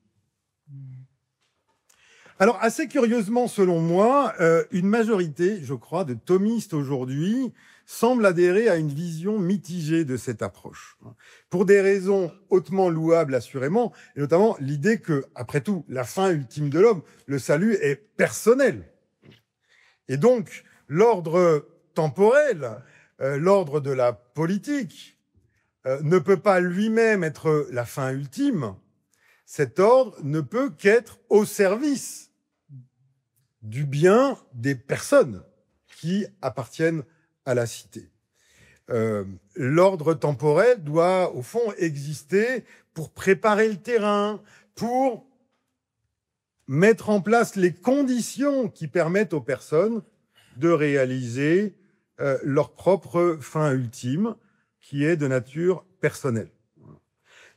Alors, assez curieusement, selon moi, une majorité, je crois, de thomistes aujourd'hui semble adhérer à une vision mitigée de cette approche. Pour des raisons hautement louables, assurément, et notamment l'idée que, après tout, la fin ultime de l'homme, le salut, est personnel. Et donc, l'ordre temporel, l'ordre de la politique, ne peut pas lui-même être la fin ultime. Cet ordre ne peut qu'être au service du bien des personnes qui appartiennent à la cité. L'ordre temporel doit, au fond, exister pour préparer le terrain, pour mettre en place les conditions qui permettent aux personnes de réaliser leur propre fin ultime, qui est de nature personnelle.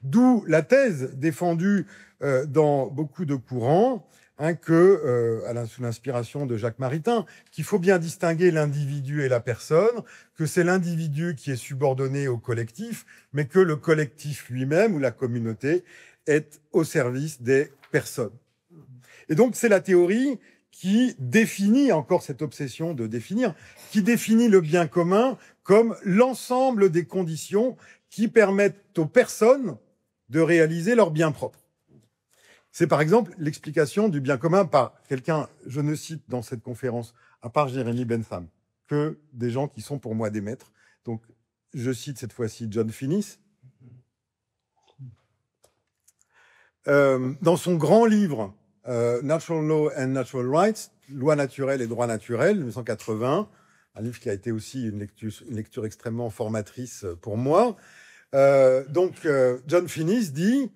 D'où la thèse défendue dans beaucoup de courants, sous l'inspiration de Jacques Maritain, qu'il faut bien distinguer l'individu et la personne, que c'est l'individu qui est subordonné au collectif, mais que le collectif lui-même ou la communauté est au service des personnes. Et donc c'est la théorie qui définit, encore cette obsession de définir, qui définit le bien commun comme l'ensemble des conditions qui permettent aux personnes de réaliser leur bien propre. C'est par exemple l'explication du bien commun par quelqu'un, je ne cite dans cette conférence, à part Jeremy Bentham, que des gens qui sont pour moi des maîtres. Donc, je cite cette fois-ci John Finnis. Dans son grand livre Natural Law and Natural Rights, Loi naturelle et droit naturel, 1980, un livre qui a été aussi une lecture extrêmement formatrice pour moi. John Finnis dit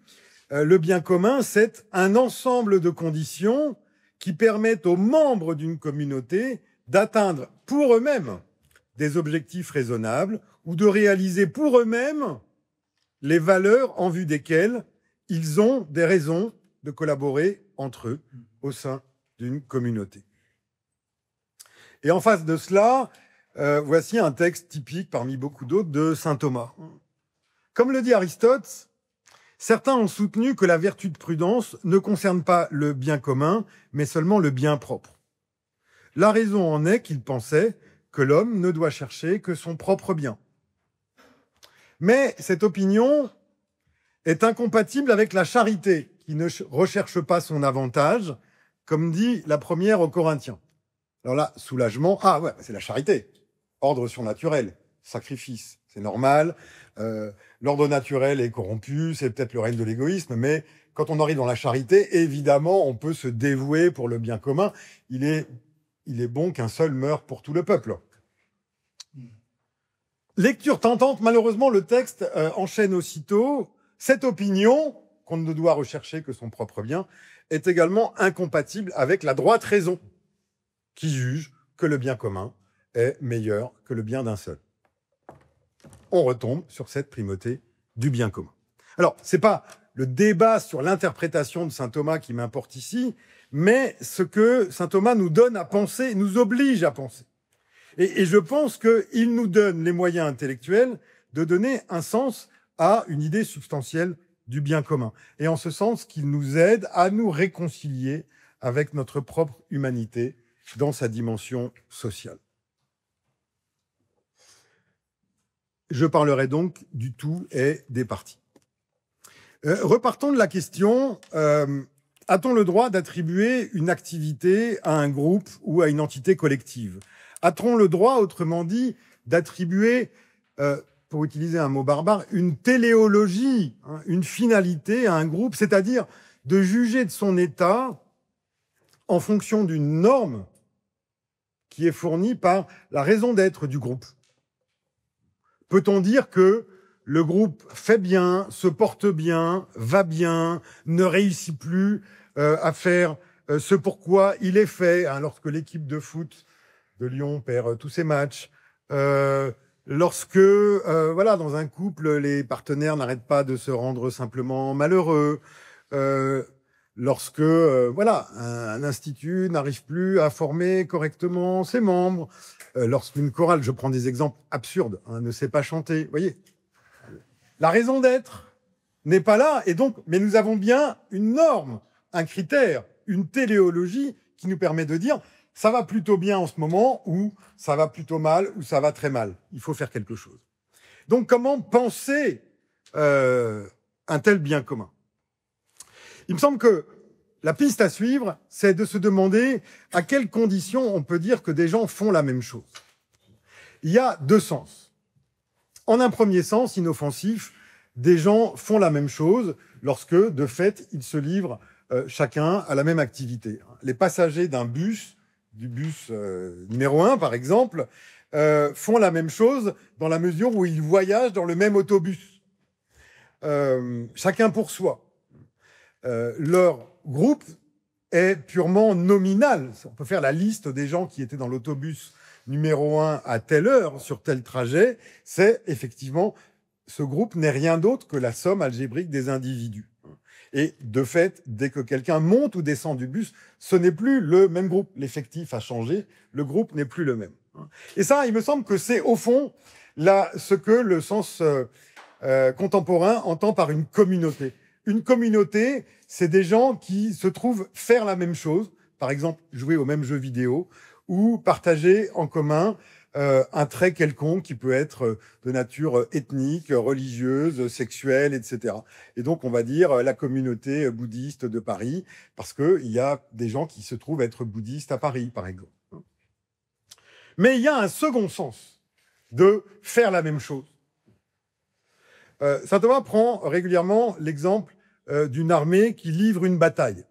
le bien commun, c'est un ensemble de conditions qui permettent aux membres d'une communauté d'atteindre pour eux-mêmes des objectifs raisonnables ou de réaliser pour eux-mêmes les valeurs en vue desquelles ils ont des raisons de collaborer entre eux au sein d'une communauté. Et en face de cela, voici un texte typique parmi beaucoup d'autres de saint Thomas. Comme le dit Aristote, certains ont soutenu que la vertu de prudence ne concerne pas le bien commun, mais seulement le bien propre. La raison en est qu'ils pensaient que l'homme ne doit chercher que son propre bien. Mais cette opinion est incompatible avec la charité, qui ne recherche pas son avantage, comme dit la première aux Corinthiens. Alors là, soulagement, ah ouais, c'est la charité, ordre surnaturel, sacrifice, c'est normal, l'ordre naturel est corrompu, c'est peut-être le règne de l'égoïsme, mais quand on arrive dans la charité, évidemment, on peut se dévouer pour le bien commun. Il est bon qu'un seul meure pour tout le peuple. Lecture tentante, malheureusement, le texte enchaîne aussitôt. Cette opinion, qu'on ne doit rechercher que son propre bien, est également incompatible avec la droite raison, qui juge que le bien commun est meilleur que le bien d'un seul. On retombe sur cette primauté du bien commun. Alors, c'est pas le débat sur l'interprétation de saint Thomas qui m'importe ici, mais ce que saint Thomas nous donne à penser, nous oblige à penser. Et je pense qu'il nous donne les moyens intellectuels de donner un sens à une idée substantielle du bien commun. Et en ce sens qu'il nous aide à nous réconcilier avec notre propre humanité dans sa dimension sociale. Je parlerai donc du tout et des parties. Repartons de la question, a-t-on le droit d'attribuer une activité à un groupe ou à une entité collective? A-t-on le droit, autrement dit, d'attribuer, pour utiliser un mot barbare, une téléologie, une finalité à un groupe, c'est-à-dire de juger de son état en fonction d'une norme qui est fournie par la raison d'être du groupe? Peut-on dire que le groupe fait bien, se porte bien, va bien, ne réussit plus à faire ce pourquoi il est fait, lorsque l'équipe de foot de Lyon perd tous ses matchs, lorsque, dans un couple, les partenaires n'arrêtent pas de se rendre simplement malheureux, lorsque, un institut n'arrive plus à former correctement ses membres, lorsqu'une chorale, je prends des exemples absurdes, ne sait pas chanter, vous voyez, la raison d'être n'est pas là, et donc, mais nous avons bien une norme, un critère, une téléologie qui nous permet de dire ça va plutôt bien en ce moment, ou ça va plutôt mal, ou ça va très mal. Il faut faire quelque chose. Donc, comment penser un tel bien commun? Il me semble que la piste à suivre, c'est de se demander à quelles conditions on peut dire que des gens font la même chose. Il y a deux sens. En un premier sens, inoffensif, des gens font la même chose lorsque, de fait, ils se livrent chacun à la même activité. Les passagers d'un bus, du bus numéro 1 par exemple, font la même chose dans la mesure où ils voyagent dans le même autobus. Chacun pour soi. Leur groupe est purement nominal. On peut faire la liste des gens qui étaient dans l'autobus numéro 1 à telle heure, sur tel trajet. C'est effectivement, ce groupe n'est rien d'autre que la somme algébrique des individus. Et de fait, dès que quelqu'un monte ou descend du bus, ce n'est plus le même groupe. L'effectif a changé, le groupe n'est plus le même. Et ça, il me semble que c'est au fond là ce que le sens contemporain entend par une communauté. Une communauté, c'est des gens qui se trouvent faire la même chose, par exemple jouer au même jeu vidéo, ou partager en commun un trait quelconque qui peut être de nature ethnique, religieuse, sexuelle, etc. Et donc, on va dire la communauté bouddhiste de Paris, parce qu'il y a des gens qui se trouvent être bouddhistes à Paris, par exemple. Mais il y a un second sens de faire la même chose. Saint Thomas prend régulièrement l'exemple d'une armée qui livre une bataille.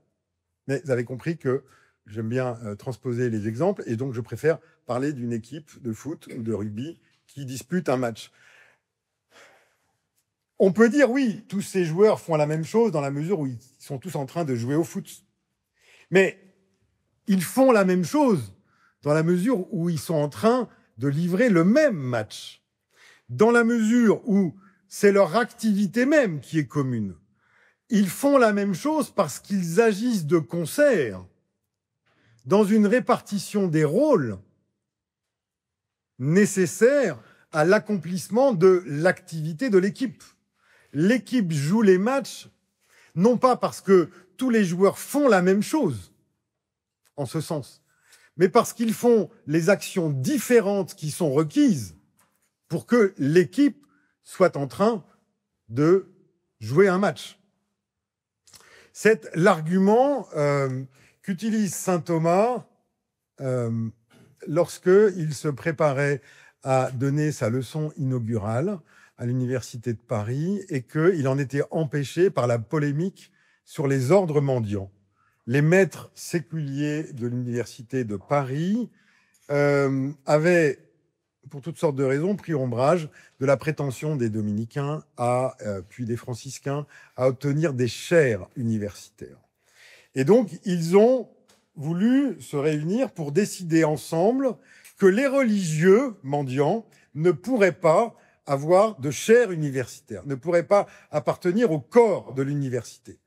Mais vous avez compris que j'aime bien transposer les exemples, et donc je préfère parler d'une équipe de foot ou de rugby qui dispute un match. On peut dire, oui, tous ces joueurs font la même chose dans la mesure où ils sont tous en train de jouer au foot. Mais ils font la même chose dans la mesure où ils sont en train de livrer le même match. Dans la mesure où c'est leur activité même qui est commune. Ils font la même chose parce qu'ils agissent de concert dans une répartition des rôles nécessaires à l'accomplissement de l'activité de l'équipe. L'équipe joue les matchs, non pas parce que tous les joueurs font la même chose, en ce sens, mais parce qu'ils font les actions différentes qui sont requises pour que l'équipe soit en train de jouer un match. C'est l'argument qu'utilise saint Thomas lorsqu'il se préparait à donner sa leçon inaugurale à l'Université de Paris et qu'il en était empêché par la polémique sur les ordres mendiants. Les maîtres séculiers de l'Université de Paris avaient, pour toutes sortes de raisons, pris ombrage de la prétention des dominicains, puis des franciscains, à obtenir des chaires universitaires. Et donc, ils ont voulu se réunir pour décider ensemble que les religieux mendiants ne pourraient pas avoir de chaire universitaire, ne pourraient pas appartenir au corps de l'université.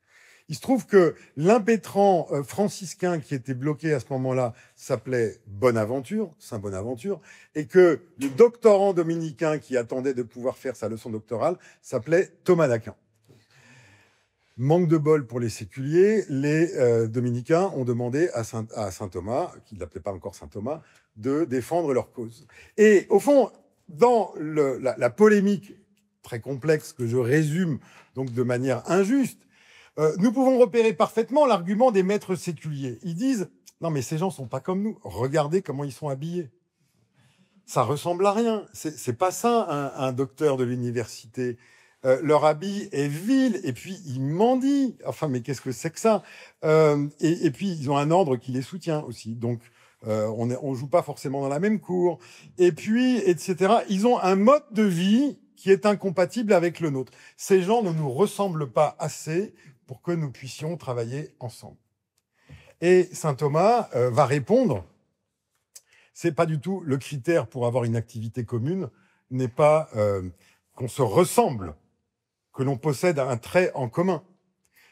Il se trouve que l'impétrant franciscain qui était bloqué à ce moment-là s'appelait Bonaventure, Saint Bonaventure, et que le doctorant dominicain qui attendait de pouvoir faire sa leçon doctorale s'appelait Thomas d'Aquin. Manque de bol pour les séculiers, les dominicains ont demandé à saint Thomas, qui ne l'appelait pas encore saint Thomas, de défendre leur cause. Et au fond, dans la polémique très complexe que je résume donc de manière injuste, nous pouvons repérer parfaitement l'argument des maîtres séculiers. Ils disent « Non, mais ces gens sont pas comme nous. Regardez comment ils sont habillés. Ça ressemble à rien. C'est pas ça, un docteur de l'université. Leur habit est vil et puis ils mendient. Enfin, mais qu'est-ce que c'est que ça et puis, ils ont un ordre qui les soutient aussi. Donc, on joue pas forcément dans la même cour. Et puis, etc. Ils ont un mode de vie qui est incompatible avec le nôtre. Ces gens ne nous ressemblent pas assez pour que nous puissions travailler ensemble. Et saint Thomas va répondre, c'est pas du tout le critère pour avoir une activité commune, n'est pas qu'on se ressemble, que l'on possède un trait en commun,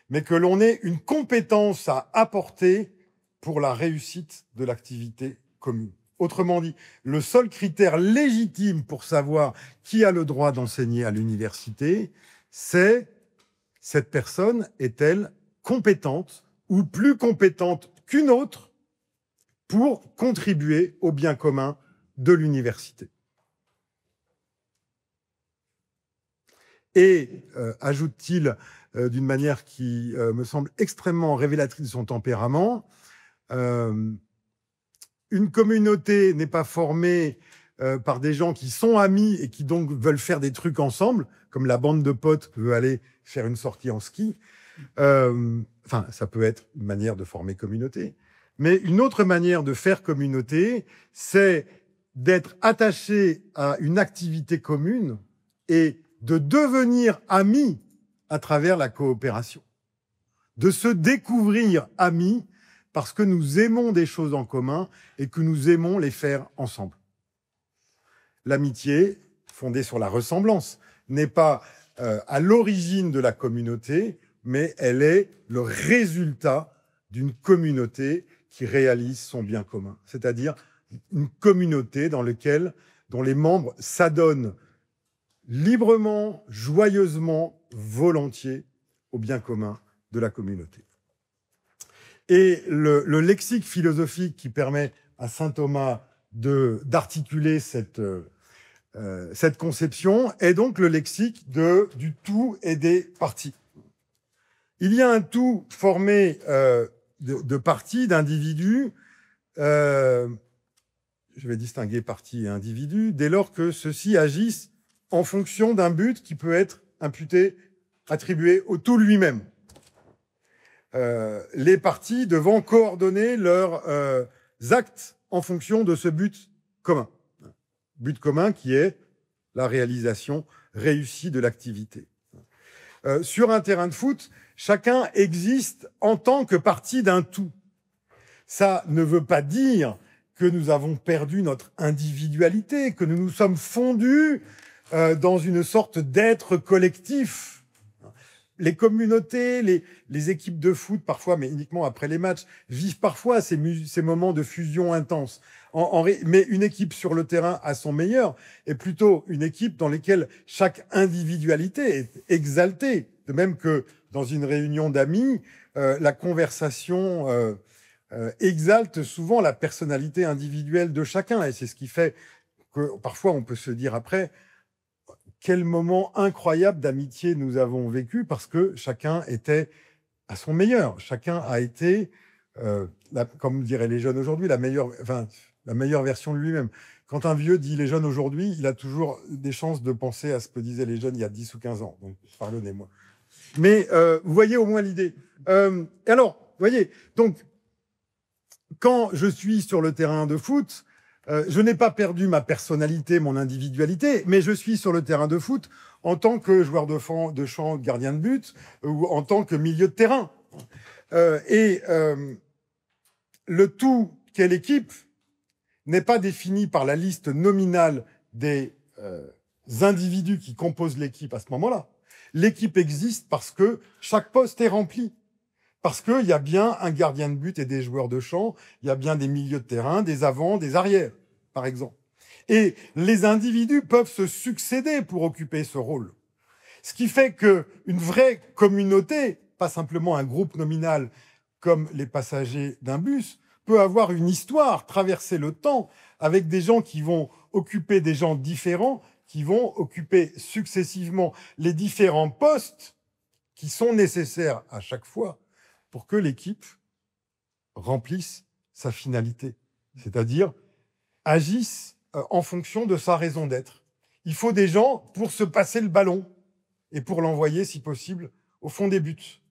mais que l'on ait une compétence à apporter pour la réussite de l'activité commune. Autrement dit, le seul critère légitime pour savoir qui a le droit d'enseigner à l'université, c'est cette personne est-elle compétente ou plus compétente qu'une autre pour contribuer au bien commun de l'université. Et, ajoute-t-il d'une manière qui me semble extrêmement révélatrice de son tempérament, une communauté n'est pas formée par des gens qui sont amis et qui donc veulent faire des trucs ensemble, comme la bande de potes veut aller faire une sortie en ski. Enfin, ça peut être une manière de former communauté. Mais une autre manière de faire communauté, c'est d'être attaché à une activité commune et de devenir amis à travers la coopération. De se découvrir amis parce que nous aimons des choses en commun et que nous aimons les faire ensemble. L'amitié, fondée sur la ressemblance, n'est pas à l'origine de la communauté, mais elle est le résultat d'une communauté qui réalise son bien commun, c'est-à-dire une communauté dont les membres s'adonnent librement, joyeusement, volontiers au bien commun de la communauté. Et le lexique philosophique qui permet à saint Thomas d'articuler cette conception est donc le lexique du tout et des parties. Il y a un tout formé de parties, d'individus. Je vais distinguer parties et individus dès lors que ceux-ci agissent en fonction d'un but qui peut être imputé, attribué au tout lui-même. Les parties devant coordonner leurs actes en fonction de ce but commun. But commun qui est la réalisation réussie de l'activité. Sur un terrain de foot, chacun existe en tant que partie d'un tout. Ça ne veut pas dire que nous avons perdu notre individualité, que nous nous sommes fondus dans une sorte d'être collectif. Les communautés, les équipes de foot, parfois, mais uniquement après les matchs, vivent parfois ces moments de fusion intense. Mais une équipe sur le terrain à son meilleur est plutôt une équipe dans laquelle chaque individualité est exaltée. De même que dans une réunion d'amis, la conversation exalte souvent la personnalité individuelle de chacun. Et c'est ce qui fait que parfois on peut se dire après, quel moment incroyable d'amitié nous avons vécu parce que chacun était à son meilleur. Chacun a été, comme diraient les jeunes aujourd'hui, la meilleure version de lui-même. Quand un vieux dit les jeunes aujourd'hui, il a toujours des chances de penser à ce que disaient les jeunes il y a 10 ou 15 ans. Donc, pardonnez-moi. Mais vous voyez au moins l'idée. Alors, vous voyez, donc, quand je suis sur le terrain de foot, je n'ai pas perdu ma personnalité, mon individualité, mais je suis sur le terrain de foot en tant que joueur de champ, gardien de but, ou en tant que milieu de terrain. Le tout qu'est l'équipe n'est pas défini par la liste nominale des individus qui composent l'équipe à ce moment-là. L'équipe existe parce que chaque poste est rempli. Parce qu'il y a bien un gardien de but et des joueurs de champ, il y a bien des milieux de terrain, des avants, des arrières, par exemple. Et les individus peuvent se succéder pour occuper ce rôle. Ce qui fait qu'une vraie communauté, pas simplement un groupe nominal comme les passagers d'un bus, peut avoir une histoire, traverser le temps, avec des gens qui vont occuper des gens différents, qui vont occuper successivement les différents postes qui sont nécessaires à chaque fois pour que l'équipe remplisse sa finalité, c'est-à-dire agisse en fonction de sa raison d'être. Il faut des gens pour se passer le ballon et pour l'envoyer, si possible, au fond des buts.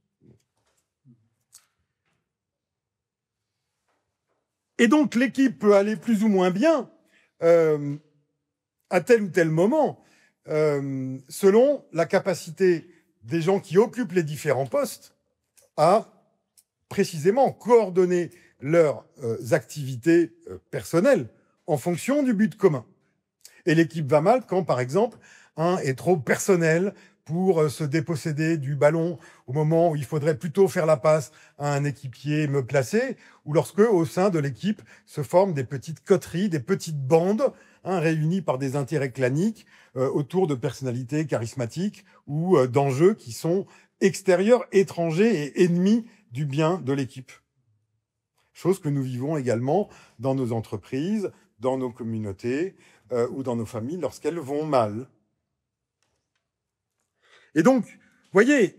Et donc, l'équipe peut aller plus ou moins bien à tel ou tel moment, selon la capacité des gens qui occupent les différents postes à précisément coordonner leurs activités personnelles en fonction du but commun. Et l'équipe va mal quand, par exemple, un est trop personnel pour se déposséder du ballon au moment où il faudrait plutôt faire la passe à un équipier me placer, ou lorsque, au sein de l'équipe, se forment des petites coteries, des petites bandes, réunies par des intérêts claniques autour de personnalités charismatiques ou d'enjeux qui sont extérieurs, étrangers et ennemis du bien de l'équipe. Chose que nous vivons également dans nos entreprises, dans nos communautés ou dans nos familles lorsqu'elles vont mal. Et donc, vous voyez,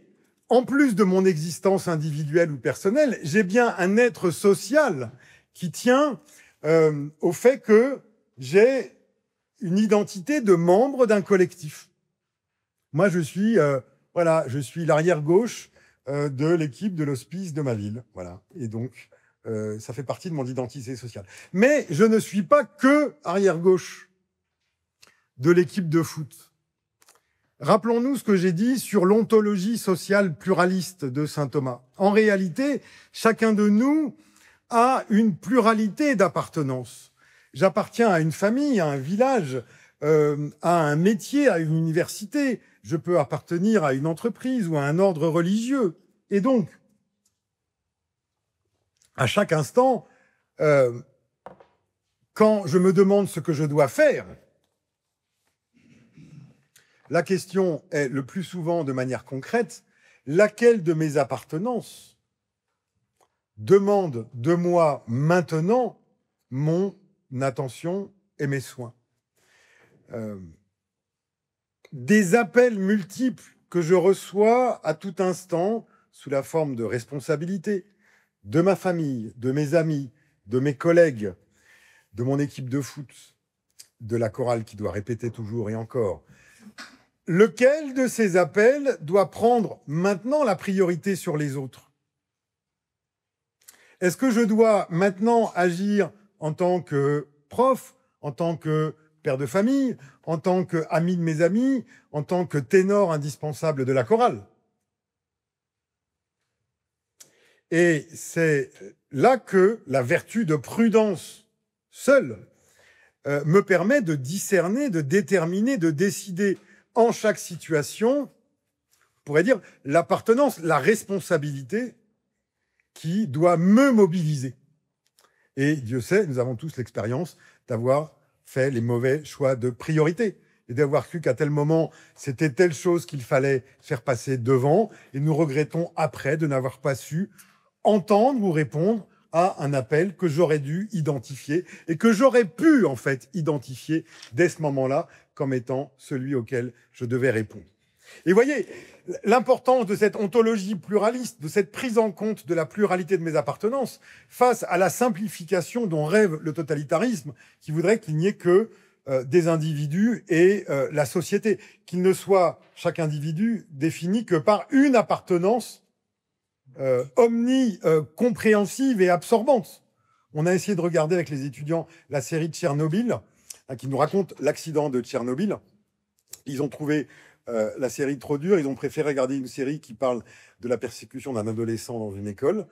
en plus de mon existence individuelle ou personnelle, j'ai bien un être social qui tient au fait que j'ai une identité de membre d'un collectif. Moi, je suis l'arrière-gauche de l'équipe de l'hospice de ma ville. Voilà. Et donc, ça fait partie de mon identité sociale. Mais je ne suis pas que arrière-gauche de l'équipe de foot. Rappelons-nous ce que j'ai dit sur l'ontologie sociale pluraliste de saint Thomas. En réalité, chacun de nous a une pluralité d'appartenances. J'appartiens à une famille, à un village, à un métier, à une université. Je peux appartenir à une entreprise ou à un ordre religieux. Et donc, à chaque instant, quand je me demande ce que je dois faire, la question est le plus souvent de manière concrète, laquelle de mes appartenances demande de moi maintenant mon attention et mes soins. Des appels multiples que je reçois à tout instant sous la forme de responsabilités de ma famille, de mes amis, de mes collègues, de mon équipe de foot, de la chorale qui doit répéter toujours et encore. Lequel de ces appels doit prendre maintenant la priorité sur les autres? Est-ce que je dois maintenant agir en tant que prof, en tant que père de famille, en tant qu'ami de mes amis, en tant que ténor indispensable de la chorale? Et c'est là que la vertu de prudence seule me permet de discerner, de déterminer, de décider en chaque situation, on pourrait dire, l'appartenance, la responsabilité qui doit me mobiliser. Et Dieu sait, nous avons tous l'expérience d'avoir fait les mauvais choix de priorité et d'avoir cru qu'à tel moment, c'était telle chose qu'il fallait faire passer devant, et nous regrettons après de n'avoir pas su entendre ou répondre à un appel que j'aurais dû identifier et que j'aurais pu, en fait, identifier dès ce moment-là comme étant celui auquel je devais répondre. Et voyez, l'importance de cette ontologie pluraliste, de cette prise en compte de la pluralité de mes appartenances face à la simplification dont rêve le totalitarisme, qui voudrait qu'il n'y ait que des individus et la société, qu'il ne soit chaque individu défini que par une appartenance compréhensive et absorbante. On a essayé de regarder avec les étudiants la série de Tchernobyl, qui nous raconte l'accident de Tchernobyl. Ils ont trouvé la série trop dure, ils ont préféré regarder une série qui parle de la persécution d'un adolescent dans une école.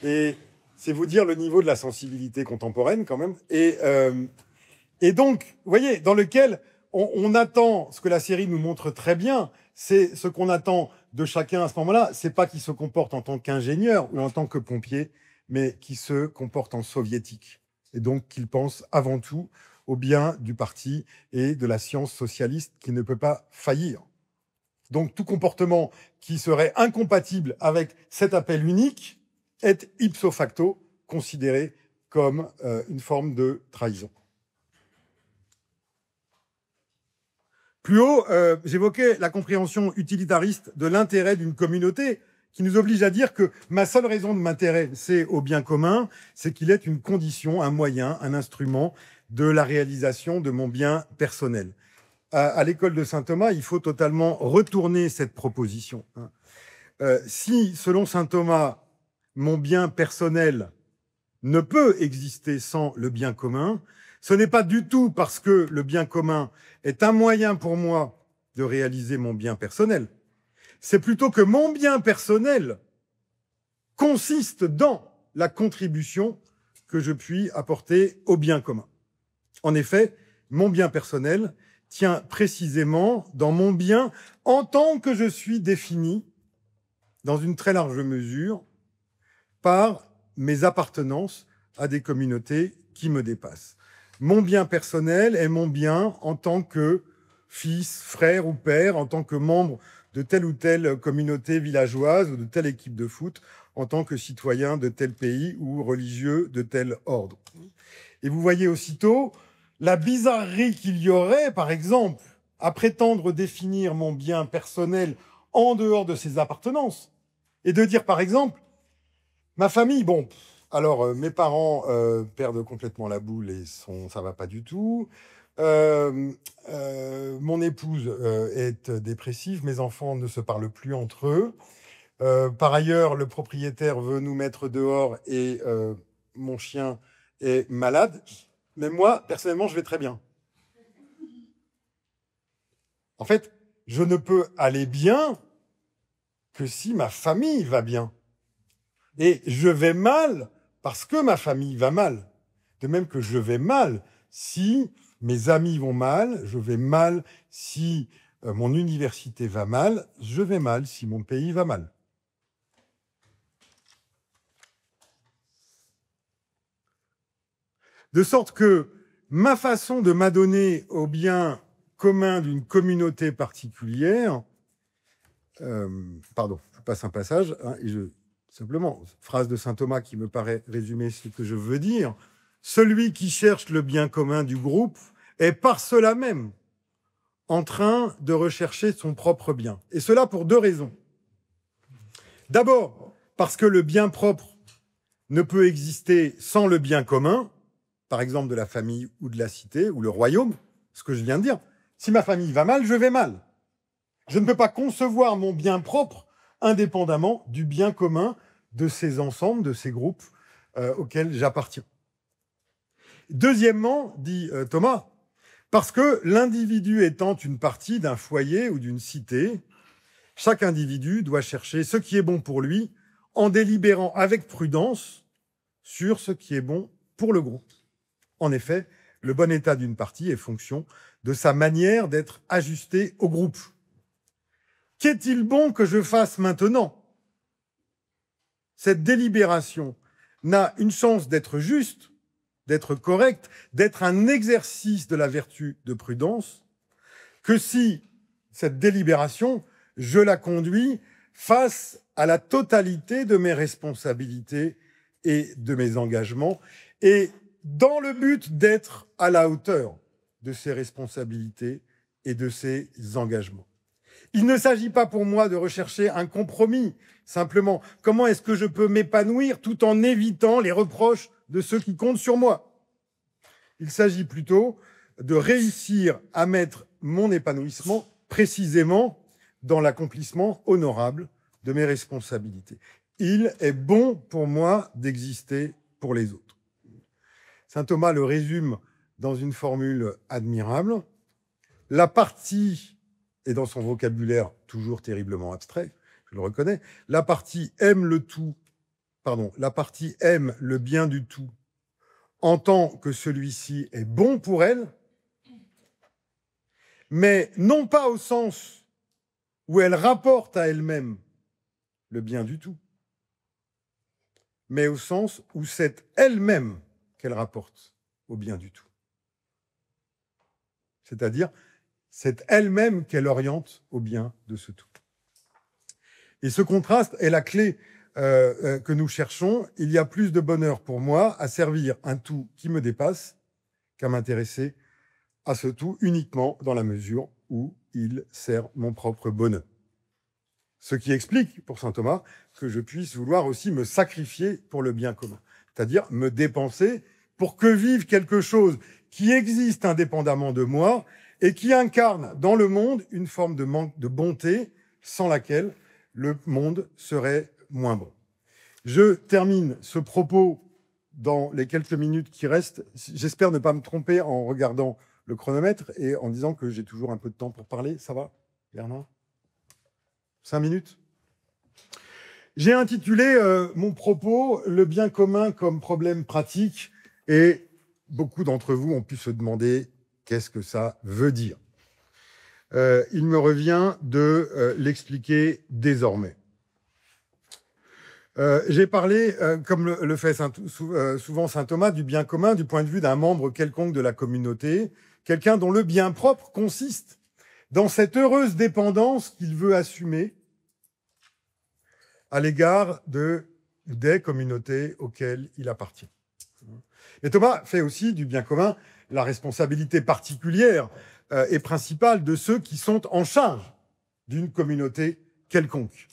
Et c'est vous dire le niveau de la sensibilité contemporaine quand même. Et donc, vous voyez, dans lequel on attend, ce que la série nous montre très bien, c'est ce qu'on attend de chacun à ce moment-là, c'est pas qu'il se comporte en tant qu'ingénieur ou en tant que pompier, mais qu'il se comporte en soviétique. Et donc qu'il pense avant tout au bien du parti et de la science socialiste qui ne peut pas faillir. Donc tout comportement qui serait incompatible avec cet appel unique est ipso facto considéré comme une forme de trahison. Plus haut, j'évoquais la compréhension utilitariste de l'intérêt d'une communauté qui nous oblige à dire que ma seule raison de m'intéresser au bien commun, c'est qu'il est une condition, un moyen, un instrument de la réalisation de mon bien personnel. À l'école de saint Thomas, il faut totalement retourner cette proposition. Si, selon saint Thomas, mon bien personnel ne peut exister sans le bien commun, ce n'est pas du tout parce que le bien commun est un moyen pour moi de réaliser mon bien personnel. C'est plutôt que mon bien personnel consiste dans la contribution que je puis apporter au bien commun. En effet, mon bien personnel tient précisément dans mon bien en tant que je suis défini, dans une très large mesure, par mes appartenances à des communautés qui me dépassent. Mon bien personnel est mon bien en tant que fils, frère ou père, en tant que membre de telle ou telle communauté villageoise ou de telle équipe de foot, en tant que citoyen de tel pays ou religieux de tel ordre. Et vous voyez aussitôt la bizarrerie qu'il y aurait, par exemple, à prétendre définir mon bien personnel en dehors de ses appartenances, et de dire, par exemple, ma famille, bon, alors mes parents perdent complètement la boule et ça va pas du tout. Mon épouse est dépressive, mes enfants ne se parlent plus entre eux. Par ailleurs, le propriétaire veut nous mettre dehors et mon chien est malade. Mais moi, personnellement, je vais très bien. En fait, je ne peux aller bien que si ma famille va bien. Et je vais mal parce que ma famille va mal. De même que je vais mal si mes amis vont mal, je vais mal si mon université va mal, je vais mal si mon pays va mal. De sorte que ma façon de m'adonner au bien commun d'une communauté particulière, pardon, je passe un passage, hein, et simplement, phrase de saint Thomas qui me paraît résumer ce que je veux dire, celui qui cherche le bien commun du groupe est par cela même en train de rechercher son propre bien. Et cela pour deux raisons. D'abord, parce que le bien propre ne peut exister sans le bien commun, par exemple de la famille ou de la cité, ou le royaume, ce que je viens de dire. Si ma famille va mal, je vais mal. Je ne peux pas concevoir mon bien propre indépendamment du bien commun de ces ensembles, de ces groupes auxquels j'appartiens. Deuxièmement, dit Thomas, parce que l'individu étant une partie d'un foyer ou d'une cité, chaque individu doit chercher ce qui est bon pour lui en délibérant avec prudence sur ce qui est bon pour le groupe. En effet, le bon état d'une partie est fonction de sa manière d'être ajustée au groupe. Qu'est-il bon que je fasse maintenant? Cette délibération n'a une chance d'être juste, d'être correcte, d'être un exercice de la vertu de prudence, que si cette délibération, je la conduis face à la totalité de mes responsabilités et de mes engagements, et dans le but d'être à la hauteur de ces responsabilités et de ces engagements. Il ne s'agit pas pour moi de rechercher un compromis, simplement comment est-ce que je peux m'épanouir tout en évitant les reproches de ceux qui comptent sur moi. Il s'agit plutôt de réussir à mettre mon épanouissement précisément dans l'accomplissement honorable de mes responsabilités. Il est bon pour moi d'exister pour les autres. Saint Thomas le résume dans une formule admirable. La partie, et dans son vocabulaire toujours terriblement abstrait, je le reconnais, la partie aime le bien du tout en tant que celui-ci est bon pour elle, mais non pas au sens où elle rapporte à elle-même le bien du tout, mais au sens où c'est elle-même qu'elle rapporte au bien du tout. C'est-à-dire, c'est elle-même qu'elle oriente au bien de ce tout. Et ce contraste est la clé que nous cherchons. Il y a plus de bonheur pour moi à servir un tout qui me dépasse qu'à m'intéresser à ce tout uniquement dans la mesure où il sert mon propre bonheur. Ce qui explique, pour saint Thomas, que je puisse vouloir aussi me sacrifier pour le bien commun, c'est-à-dire me dépenser pour que vive quelque chose qui existe indépendamment de moi et qui incarne dans le monde une forme de bonté sans laquelle le monde serait moins bon. Je termine ce propos dans les quelques minutes qui restent. J'espère ne pas me tromper en regardant le chronomètre et en disant que j'ai toujours un peu de temps pour parler. Ça va, Bernard ? 5 minutes ? J'ai intitulé mon propos « Le bien commun comme problème pratique » et beaucoup d'entre vous ont pu se demander qu'est-ce que ça veut dire. Il me revient de l'expliquer désormais. J'ai parlé, comme le fait souvent saint Thomas, du bien commun du point de vue d'un membre quelconque de la communauté, quelqu'un dont le bien propre consiste dans cette heureuse dépendance qu'il veut assumer à l'égard des communautés auxquelles il appartient. Et Thomas fait aussi du bien commun la responsabilité particulière et principale de ceux qui sont en charge d'une communauté quelconque.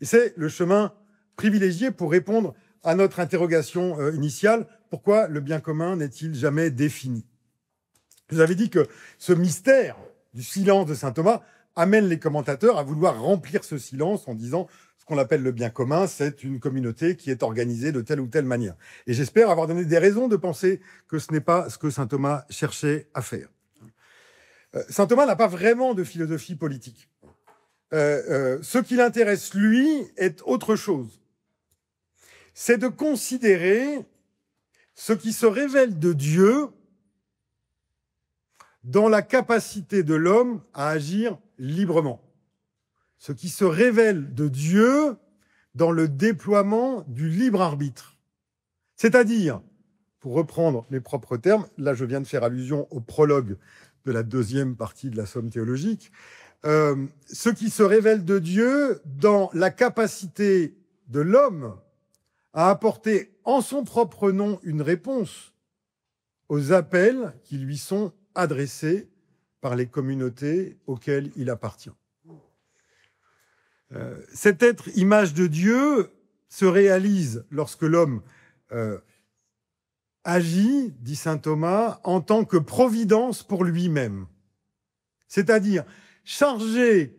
Et c'est le chemin privilégié pour répondre à notre interrogation initiale, pourquoi le bien commun n'est-il jamais défini? Je vous avais dit que ce mystère du silence de saint Thomas amène les commentateurs à vouloir remplir ce silence en disant ce qu'on appelle le bien commun, c'est une communauté qui est organisée de telle ou telle manière. Et j'espère avoir donné des raisons de penser que ce n'est pas ce que saint Thomas cherchait à faire. Saint Thomas n'a pas vraiment de philosophie politique. Ce qui l'intéresse, lui, est autre chose. C'est de considérer ce qui se révèle de Dieu dans la capacité de l'homme à agir librement. Ce qui se révèle de Dieu dans le déploiement du libre arbitre. C'est-à-dire, pour reprendre mes propres termes, là je viens de faire allusion au prologue de la deuxième partie de la Somme théologique, ce qui se révèle de Dieu dans la capacité de l'homme à apporter en son propre nom une réponse aux appels qui lui sont adressés par les communautés auxquelles il appartient. Cet être image de Dieu se réalise lorsque l'homme agit, dit saint Thomas, en tant que providence pour lui-même. C'est-à-dire chargé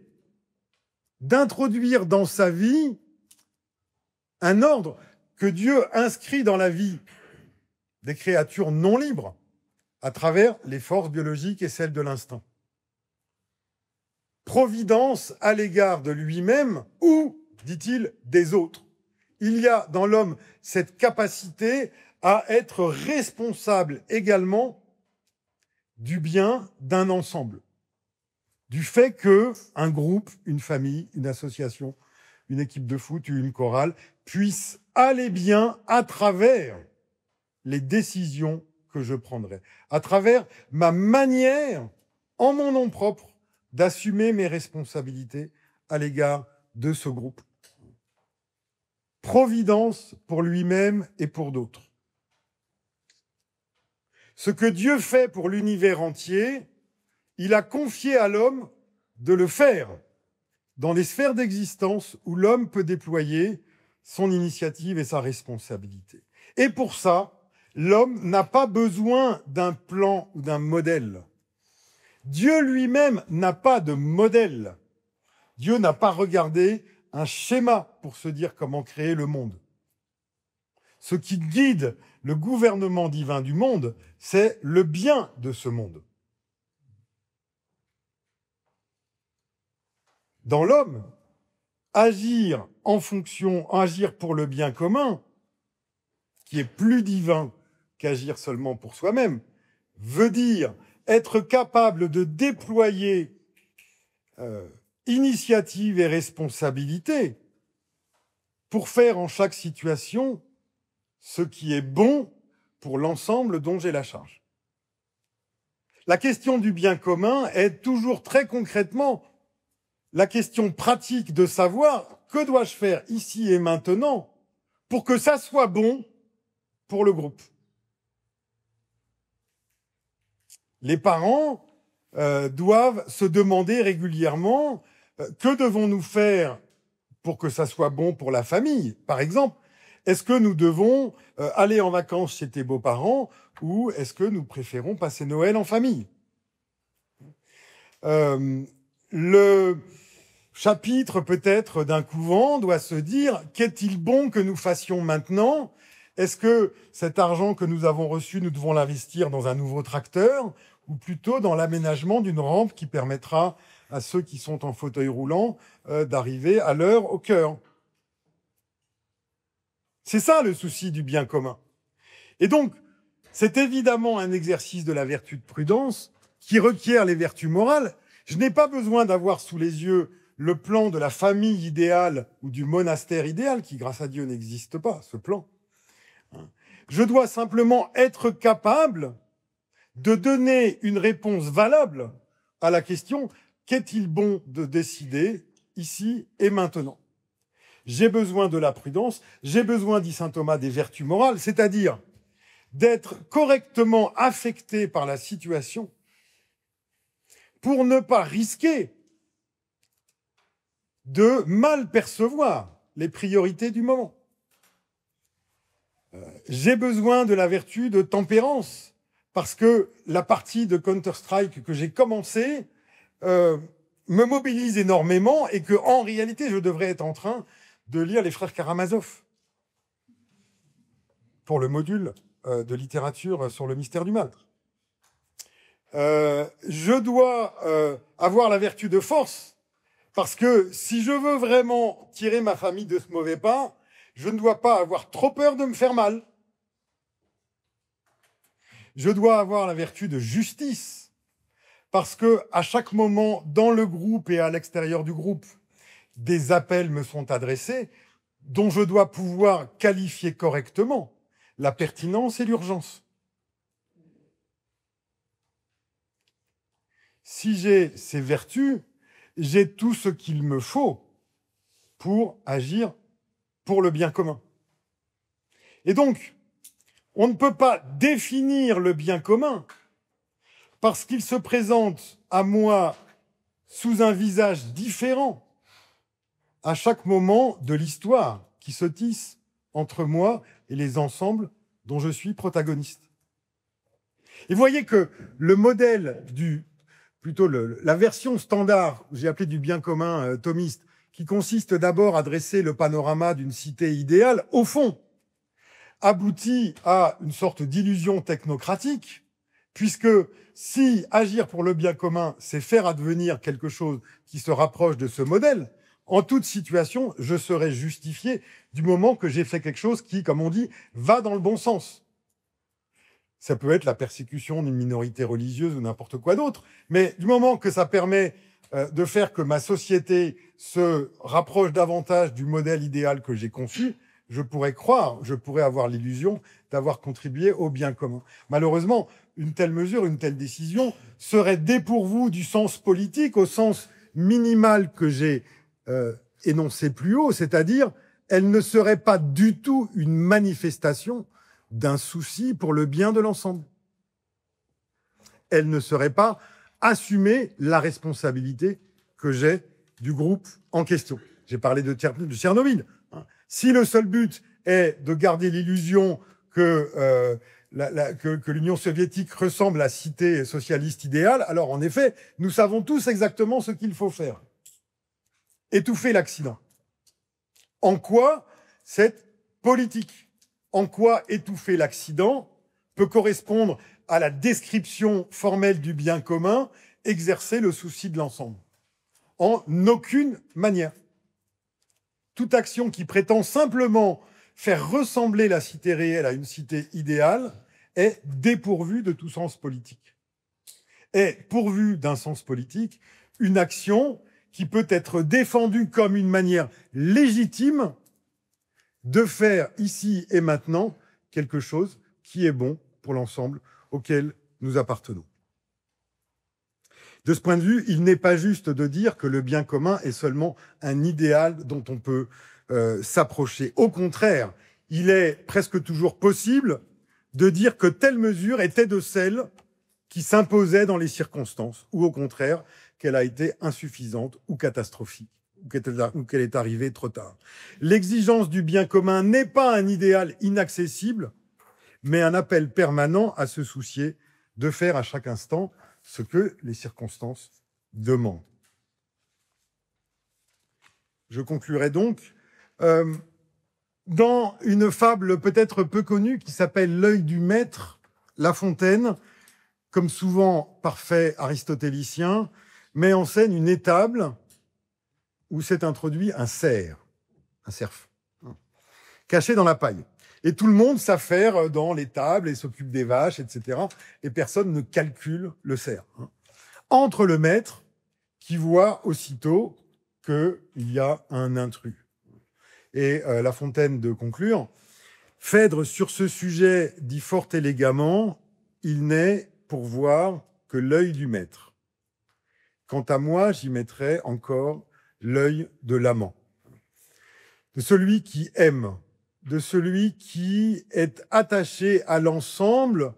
d'introduire dans sa vie un ordre que Dieu inscrit dans la vie des créatures non libres à travers les forces biologiques et celles de l'instinct. Providence à l'égard de lui-même ou, dit-il, des autres. il y a dans l'homme cette capacité à être responsable également du bien d'un ensemble. Du fait que un groupe, une famille, une association, une équipe de foot, une chorale puisse aller bien à travers les décisions que je prendrai, à travers ma manière, en mon nom propre, d'assumer mes responsabilités à l'égard de ce groupe. Providence pour lui-même et pour d'autres. Ce que Dieu fait pour l'univers entier, il a confié à l'homme de le faire dans les sphères d'existence où l'homme peut déployer son initiative et sa responsabilité. Et pour ça, l'homme n'a pas besoin d'un plan ou d'un modèle. Dieu lui-même n'a pas de modèle. Dieu n'a pas regardé un schéma pour se dire comment créer le monde. Ce qui guide le gouvernement divin du monde, c'est le bien de ce monde. Dans l'homme, agir agir pour le bien commun, qui est plus divin qu'agir seulement pour soi-même, veut dire être capable de déployer initiative et responsabilité pour faire en chaque situation ce qui est bon pour l'ensemble dont j'ai la charge. La question du bien commun est toujours très concrètement la question pratique de savoir que dois-je faire ici et maintenant pour que ça soit bon pour le groupe. Les parents doivent se demander régulièrement que devons-nous faire pour que ça soit bon pour la famille. Par exemple, est-ce que nous devons aller en vacances chez tes beaux-parents ou est-ce que nous préférons passer Noël en famille? Le chapitre peut-être d'un couvent doit se dire qu'est-il bon que nous fassions maintenant? Est-ce que cet argent que nous avons reçu, nous devons l'investir dans un nouveau tracteur ou plutôt dans l'aménagement d'une rampe qui permettra à ceux qui sont en fauteuil roulant d'arriver à l'heure au cœur? C'est ça le souci du bien commun. Et donc, c'est évidemment un exercice de la vertu de prudence qui requiert les vertus morales. Je n'ai pas besoin d'avoir sous les yeux le plan de la famille idéale ou du monastère idéal, qui, grâce à Dieu, n'existe pas, ce plan. Je dois simplement être capable de donner une réponse valable à la question « Qu'est-il bon de décider ici et maintenant ?» J'ai besoin de la prudence, j'ai besoin, dit saint Thomas, des vertus morales, c'est-à-dire d'être correctement affecté par la situation pour ne pas risquer de mal percevoir les priorités du moment. J'ai besoin de la vertu de tempérance, parce que la partie de Counter-Strike que j'ai commencée me mobilise énormément et que, en réalité, je devrais être en train de lire les frères Karamazov pour le module de littérature sur le mystère du mal. Je dois avoir la vertu de force, parce que si je veux vraiment tirer ma famille de ce mauvais pas, je ne dois pas avoir trop peur de me faire mal. Je dois avoir la vertu de justice, parce que à chaque moment, dans le groupe et à l'extérieur du groupe, des appels me sont adressés dont je dois pouvoir qualifier correctement la pertinence et l'urgence. Si j'ai ces vertus, j'ai tout ce qu'il me faut pour agir pour le bien commun. Et donc, on ne peut pas définir le bien commun parce qu'il se présente à moi sous un visage différent à chaque moment de l'histoire qui se tisse entre moi et les ensembles dont je suis protagoniste. Et vous voyez que le modèle la version standard, j'ai appelé du bien commun thomiste, qui consiste d'abord à dresser le panorama d'une cité idéale, au fond, aboutit à une sorte d'illusion technocratique, puisque si agir pour le bien commun, c'est faire advenir quelque chose qui se rapproche de ce modèle, En toute situation, je serai justifié du moment que j'ai fait quelque chose qui, comme on dit, va dans le bon sens. Ça peut être la persécution d'une minorité religieuse ou n'importe quoi d'autre, mais du moment que ça permet de faire que ma société se rapproche davantage du modèle idéal que j'ai conçu, je pourrais croire, je pourrais avoir l'illusion d'avoir contribué au bien commun. Malheureusement, une telle mesure, une telle décision serait dépourvue du sens politique au sens minimal que j'ai énoncé plus haut, c'est-à-dire elle ne serait pas du tout une manifestation d'un souci pour le bien de l'ensemble. Elle ne serait pas assumer la responsabilité que j'ai du groupe en question. J'ai parlé de Tchernobyl. Si le seul but est de garder l'illusion que l'Union soviétique ressemble à la cité socialiste idéale, alors en effet, nous savons tous exactement ce qu'il faut faire. Étouffer l'accident. En quoi c'est politique? En quoi étouffer l'accident peut correspondre à la description formelle du bien commun, exercer le souci de l'ensemble? En aucune manière. Toute action qui prétend simplement faire ressembler la cité réelle à une cité idéale est dépourvue de tout sens politique. Est pourvue d'un sens politique une action qui peut être défendue comme une manière légitime de faire ici et maintenant quelque chose qui est bon pour l'ensemble auquel nous appartenons. De ce point de vue, il n'est pas juste de dire que le bien commun est seulement un idéal dont on peut s'approcher. Au contraire, il est presque toujours possible de dire que telle mesure était de celle qui s'imposait dans les circonstances, ou au contraire, qu'elle a été insuffisante ou catastrophique, ou qu'elle est arrivée trop tard. L'exigence du bien commun n'est pas un idéal inaccessible, mais un appel permanent à se soucier de faire à chaque instant ce que les circonstances demandent. Je conclurai donc dans une fable peut-être peu connue qui s'appelle L'œil du maître. La Fontaine, comme souvent parfait aristotélicien, met en scène une étable où s'est introduit un cerf, caché dans la paille. Et tout le monde s'affaire dans l'étable et s'occupe des vaches, etc. Et personne ne calcule le cerf. Entre le maître, qui voit aussitôt qu'il y a un intrus. Et La Fontaine de conclure, « Phèdre sur ce sujet dit fort élégamment, il n'est pour voir que l'œil du maître. Quant à moi, j'y mettrai encore l'œil de l'amant, de celui qui aime, de celui qui est attaché à l'ensemble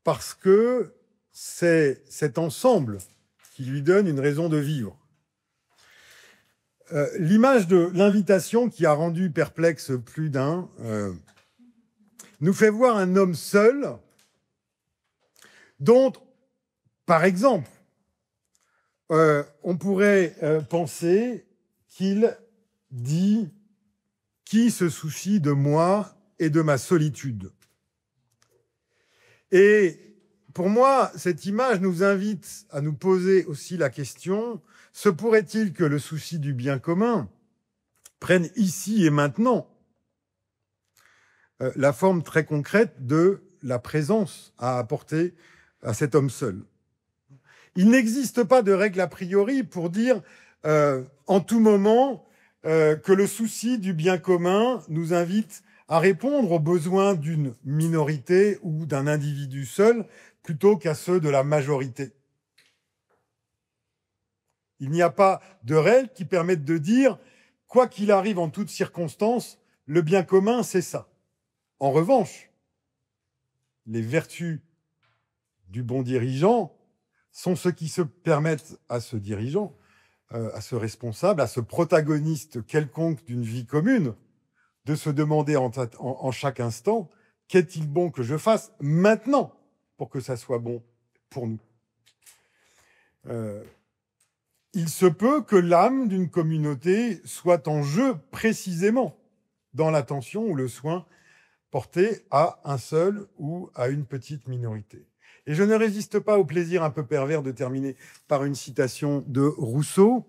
parce que c'est cet ensemble qui lui donne une raison de vivre. » L'image de l'invitation qui a rendu perplexe plus d'un nous fait voir un homme seul dont, par exemple, on pourrait penser qu'il dit « Qui se soucie de moi et de ma solitude ?» Et pour moi, cette image nous invite à nous poser aussi la question, se pourrait-il que le souci du bien commun prenne ici et maintenant la forme très concrète de la présence à apporter à cet homme seul? Il n'existe pas de règle a priori pour dire en tout moment que le souci du bien commun nous invite à répondre aux besoins d'une minorité ou d'un individu seul plutôt qu'à ceux de la majorité. Il n'y a pas de règle qui permette de dire, quoi qu'il arrive en toutes circonstances, le bien commun, c'est ça. En revanche, les vertus du bon dirigeant sont ce qui se permettent à ce dirigeant, à ce responsable, à ce protagoniste quelconque d'une vie commune, de se demander en chaque instant, qu'est-il bon que je fasse maintenant pour que ça soit bon pour nous. Il se peut que l'âme d'une communauté soit en jeu précisément dans l'attention ou le soin porté à un seul ou à une petite minorité. Et je ne résiste pas au plaisir un peu pervers de terminer par une citation de Rousseau,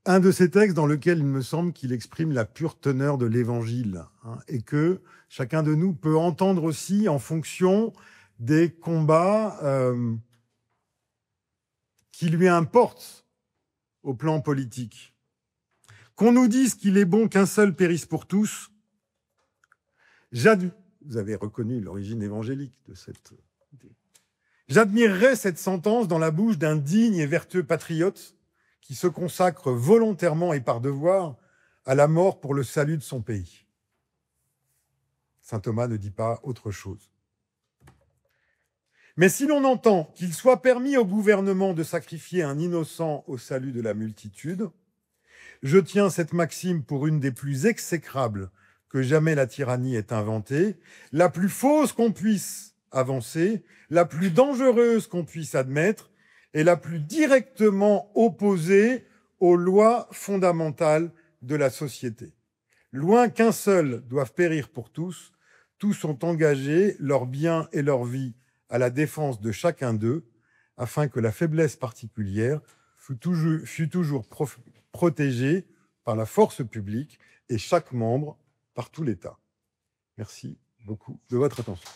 un de ces textes dans lequel il me semble qu'il exprime la pure teneur de l'Évangile, hein, et que chacun de nous peut entendre aussi en fonction des combats qui lui importent au plan politique. Qu'on nous dise qu'il est bon qu'un seul périsse pour tous, vous avez reconnu l'origine évangélique de cette idée. J'admirerais cette sentence dans la bouche d'un digne et vertueux patriote qui se consacre volontairement et par devoir à la mort pour le salut de son pays. Saint Thomas ne dit pas autre chose. Mais si l'on entend qu'il soit permis au gouvernement de sacrifier un innocent au salut de la multitude, je tiens cette maxime pour une des plus exécrables que jamais la tyrannie ait inventée, la plus fausse qu'on puisse avancer, la plus dangereuse qu'on puisse admettre, et la plus directement opposée aux lois fondamentales de la société. Loin qu'un seul doive périr pour tous, tous ont engagé leurs biens et leur vie à la défense de chacun d'eux, afin que la faiblesse particulière fût toujours protégée par la force publique et chaque membre par tout l'État. Merci beaucoup de votre attention.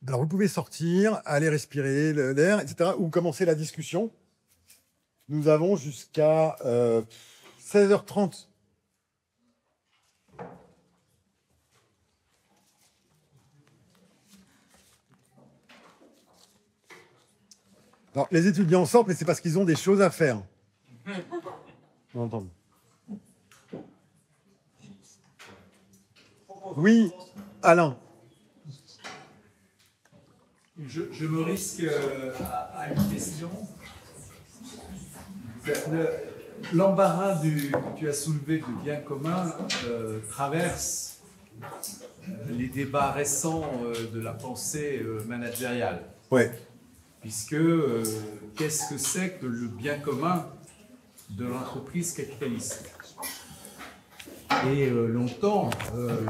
Alors, vous pouvez sortir, aller respirer l'air, etc., ou commencer la discussion. Nous avons jusqu'à 16h30. Alors, les étudiants sortent, mais c'est parce qu'ils ont des choses à faire. On entend. Oui, Alain. Je me risque à une question. L'embarras que tu as soulevé de bien commun traverse les débats récents de la pensée managériale. Ouais. Puisque qu'est-ce que c'est que le bien commun de l'entreprise capitaliste? Et longtemps,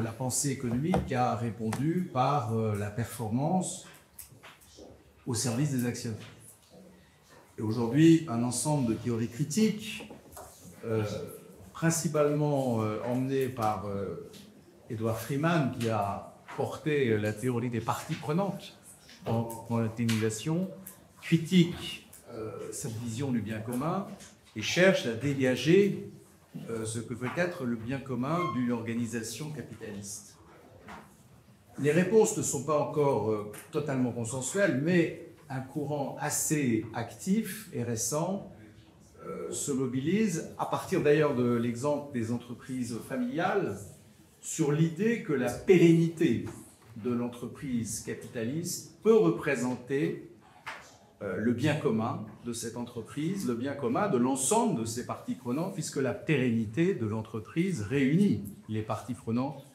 la pensée économique a répondu par la performance au service des actionnaires. Et aujourd'hui, un ensemble de théories critiques, principalement emmenées par Edward Freeman, qui a porté la théorie des parties prenantes dans l'atténuation, critique cette vision du bien commun et cherche à dégager ce que peut être le bien commun d'une organisation capitaliste. Les réponses ne sont pas encore totalement consensuelles, mais un courant assez actif et récent se mobilise, à partir d'ailleurs de l'exemple des entreprises familiales, sur l'idée que la pérennité de l'entreprise capitaliste peut représenter le bien commun de cette entreprise, le bien commun de l'ensemble de ses parties prenantes, puisque la pérennité de l'entreprise réunit les parties prenantes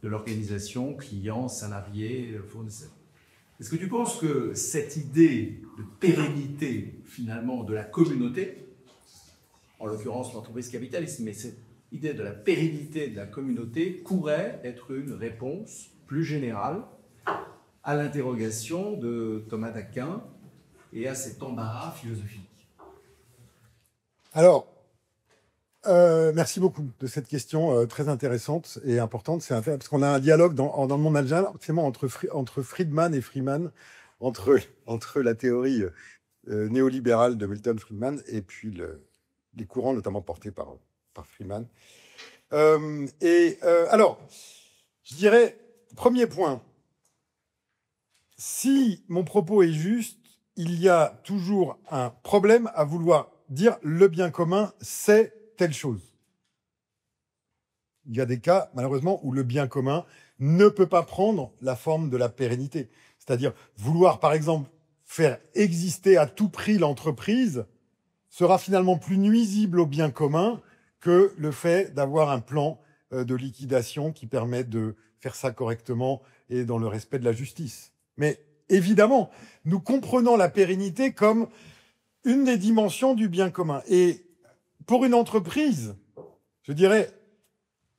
de l'organisation, clients, salariés, fournisseurs. Est-ce que tu penses que cette idée de pérennité, finalement, de la communauté, en l'occurrence l'entreprise capitaliste, mais cette idée de la pérennité de la communauté pourrait être une réponse plus générale à l'interrogation de Thomas d'Aquin et à cet embarras philosophique? Alors, merci beaucoup de cette question très intéressante et importante. C'est parce qu'on a un dialogue dans le monde managérial entre Friedman et Freeman, entre la théorie néolibérale de Milton Friedman et puis les courants notamment portés par Freeman. Alors, je dirais, premier point, si mon propos est juste, il y a toujours un problème à vouloir dire le bien commun, c'est telle chose. Il y a des cas, malheureusement, où le bien commun ne peut pas prendre la forme de la pérennité. C'est-à-dire, vouloir, par exemple, faire exister à tout prix l'entreprise sera finalement plus nuisible au bien commun que le fait d'avoir un plan de liquidation qui permet de faire ça correctement et dans le respect de la justice. Mais évidemment, nous comprenons la pérennité comme une des dimensions du bien commun. Et pour une entreprise, je dirais,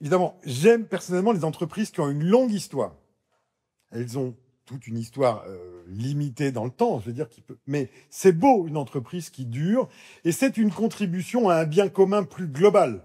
évidemment, j'aime personnellement les entreprises qui ont une longue histoire. Elles ont toute une histoire limitée dans le temps, je veux dire, mais c'est beau une entreprise qui dure, et c'est une contribution à un bien commun plus global.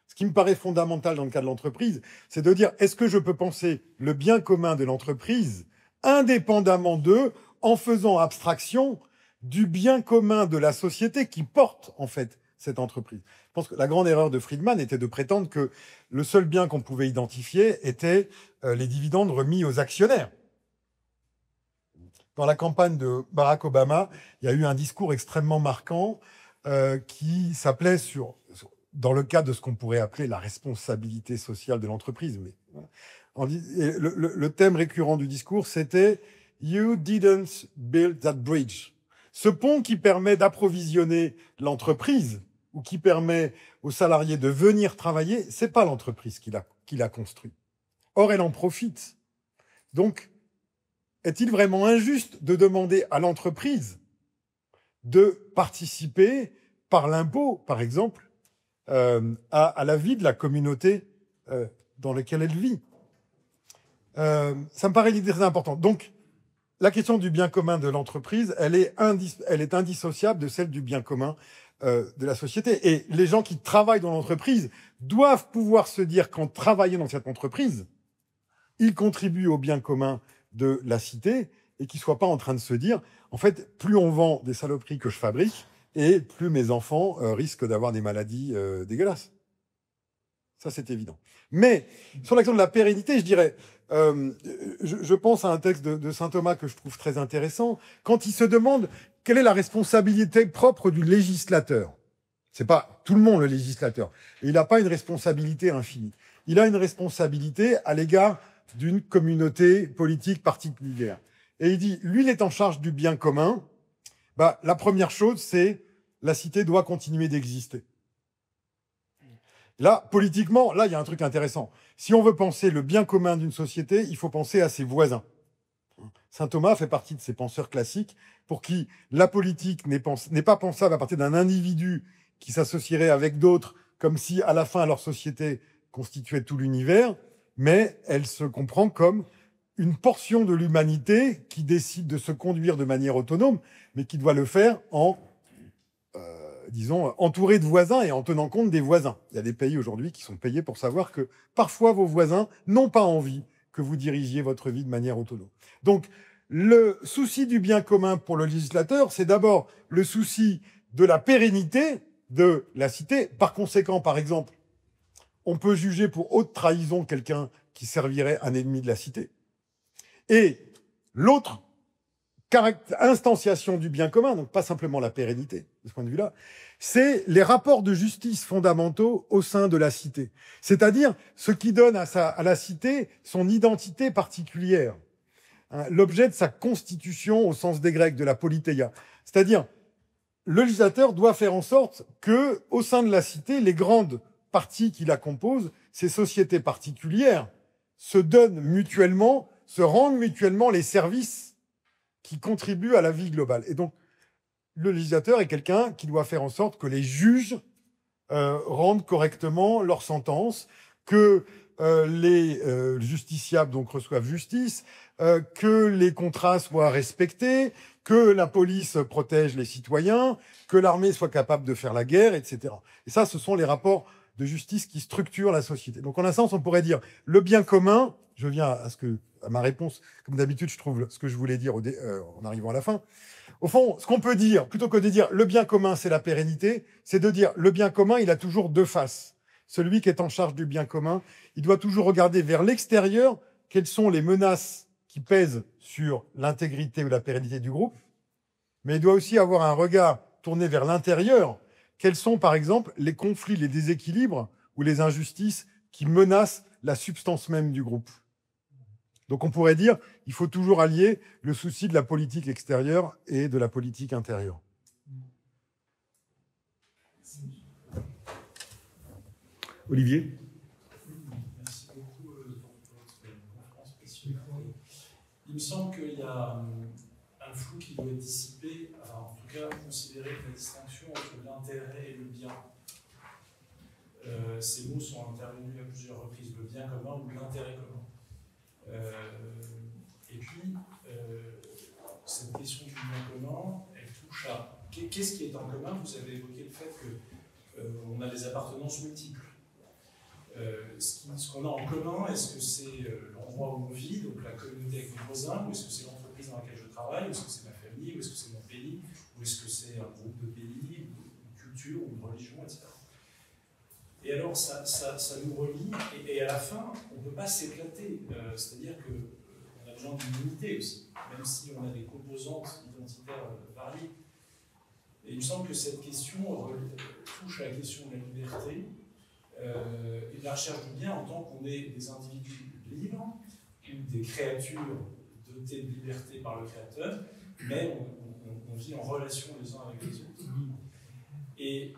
Ce qui me paraît fondamental dans le cas de l'entreprise, c'est de dire, est-ce que je peux penser le bien commun de l'entreprise indépendamment d'eux, en faisant abstraction du bien commun de la société qui porte, en fait, cette entreprise. Je pense que la grande erreur de Friedman était de prétendre que le seul bien qu'on pouvait identifier était les dividendes remis aux actionnaires. Dans la campagne de Barack Obama, il y a eu un discours extrêmement marquant qui s'appelait dans le cadre de ce qu'on pourrait appeler la responsabilité sociale de l'entreprise. Mais le thème récurrent du discours, c'était « You didn't build that bridge ». Ce pont qui permet d'approvisionner l'entreprise ou qui permet aux salariés de venir travailler, c'est pas l'entreprise qui l'a construit. Or, elle en profite. Donc, est-il vraiment injuste de demander à l'entreprise de participer par l'impôt, par exemple, à la vie de la communauté dans laquelle elle vit? Ça me paraît l'idée très importante. Donc, la question du bien commun de l'entreprise, elle est indissociable de celle du bien commun de la société. Et les gens qui travaillent dans l'entreprise doivent pouvoir se dire qu'en travaillant dans cette entreprise, ils contribuent au bien commun de la cité et qu'ils ne soient pas en train de se dire, en fait, plus on vend des saloperies que je fabrique, et plus mes enfants risquent d'avoir des maladies dégueulasses. Ça, c'est évident. Mais sur l'action de la pérennité, je dirais, je pense à un texte de saint Thomas que je trouve très intéressant, quand il se demande quelle est la responsabilité propre du législateur. C'est pas tout le monde le législateur. Et il n'a pas une responsabilité infinie. Il a une responsabilité à l'égard d'une communauté politique particulière. Et il dit, lui, il est en charge du bien commun. Bah, la première chose, c'est la cité doit continuer d'exister. Là, politiquement, là, il y a un truc intéressant. Si on veut penser le bien commun d'une société, il faut penser à ses voisins. Saint Thomas fait partie de ces penseurs classiques pour qui la politique n'est pas pensable à partir d'un individu qui s'associerait avec d'autres comme si, à la fin, leur société constituait tout l'univers, mais elle se comprend comme une portion de l'humanité qui décide de se conduire de manière autonome, mais qui doit le faire en disons, entouré de voisins et en tenant compte des voisins. Il y a des pays aujourd'hui qui sont payés pour savoir que parfois vos voisins n'ont pas envie que vous dirigiez votre vie de manière autonome. Donc, le souci du bien commun pour le législateur, c'est d'abord le souci de la pérennité de la cité. Par conséquent, par exemple, on peut juger pour haute trahison quelqu'un qui servirait un ennemi de la cité. Et l'autre instanciation du bien commun, donc pas simplement la pérennité, de ce point de vue-là, c'est les rapports de justice fondamentaux au sein de la cité. C'est-à-dire ce qui donne à la cité son identité particulière, hein, l'objet de sa constitution au sens des Grecs, de la politeia. C'est-à-dire, le législateur doit faire en sorte que, au sein de la cité, les grandes parties qui la composent, ces sociétés particulières, se donnent mutuellement, se rendent mutuellement les services qui contribuent à la vie globale. Et donc, le législateur est quelqu'un qui doit faire en sorte que les juges rendent correctement leurs sentences, que les justiciables donc reçoivent justice, que les contrats soient respectés, que la police protège les citoyens, que l'armée soit capable de faire la guerre, etc. Et ça, ce sont les rapports de justice qui structurent la société. Donc, en un sens, on pourrait dire le bien commun. Je viens à ma réponse. Comme d'habitude, je trouve ce que je voulais dire en arrivant à la fin. Au fond, ce qu'on peut dire, plutôt que de dire le bien commun, c'est la pérennité, c'est de dire le bien commun, il a toujours deux faces. Celui qui est en charge du bien commun, il doit toujours regarder vers l'extérieur quelles sont les menaces qui pèsent sur l'intégrité ou la pérennité du groupe, mais il doit aussi avoir un regard tourné vers l'intérieur. Quels sont, par exemple, les conflits, les déséquilibres ou les injustices qui menacent la substance même du groupe. Donc on pourrait dire il faut toujours allier le souci de la politique extérieure et de la politique intérieure. Olivier ? Merci beaucoup pour votre conférence passionnante. Il me semble qu'il y a un un flou qui doit être dissipé, enfin, en tout cas considérer la distinction entre l'intérêt et le bien. Ces mots sont intervenus à plusieurs reprises, le bien commun ou l'intérêt commun. Et puis, cette question du bien commun, elle touche à qu'est-ce qui est en commun. Vous avez évoqué le fait qu'on a des appartenances multiples. Ce qu'on a en commun, est-ce que c'est l'endroit où on vit, donc la communauté avec mes voisins, ou est-ce que c'est l'entreprise dans laquelle je travaille, ou est-ce que c'est ma famille, ou est-ce que c'est mon pays, ou est-ce que c'est un groupe de pays, ou une culture, ou une religion, etc. Et alors, ça nous relie, et à la fin, on ne peut pas s'éclater. C'est-à-dire qu'on a besoin d'une unité aussi, même si on a des composantes identitaires variées. Et il me semble que cette question touche à la question de la liberté et de la recherche du bien en tant qu'on est des individus libres, ou des créatures dotées de liberté par le Créateur, mais on vit en relation les uns avec les autres. Et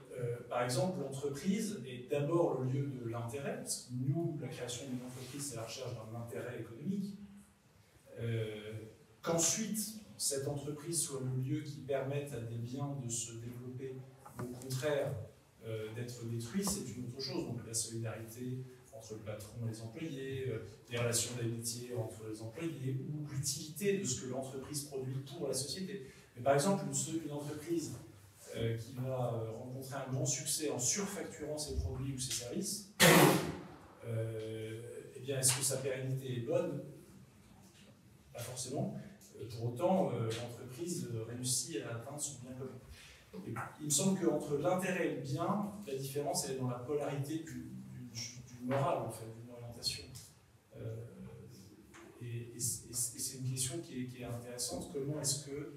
par exemple, l'entreprise est d'abord le lieu de l'intérêt, parce que nous, la création d'une entreprise, c'est la recherche d'un intérêt économique. Qu'ensuite, cette entreprise soit le lieu qui permette à des biens de se développer, au contraire d'être détruits, c'est une autre chose. Donc la solidarité entre le patron et les employés, les relations d'amitié entre les employés, ou l'utilité de ce que l'entreprise produit pour la société. Mais par exemple, une entreprise qui va rencontrer un grand succès en surfacturant ses produits ou ses services, eh bien, est-ce que sa pérennité est bonne? Pas forcément. Pour autant, l'entreprise réussit à atteindre son bien commun. Et il me semble qu'entre l'intérêt et le bien, la différence elle est dans la polarité du moral, en fait, d'une orientation. Et c'est une question qui est intéressante. Comment est-ce que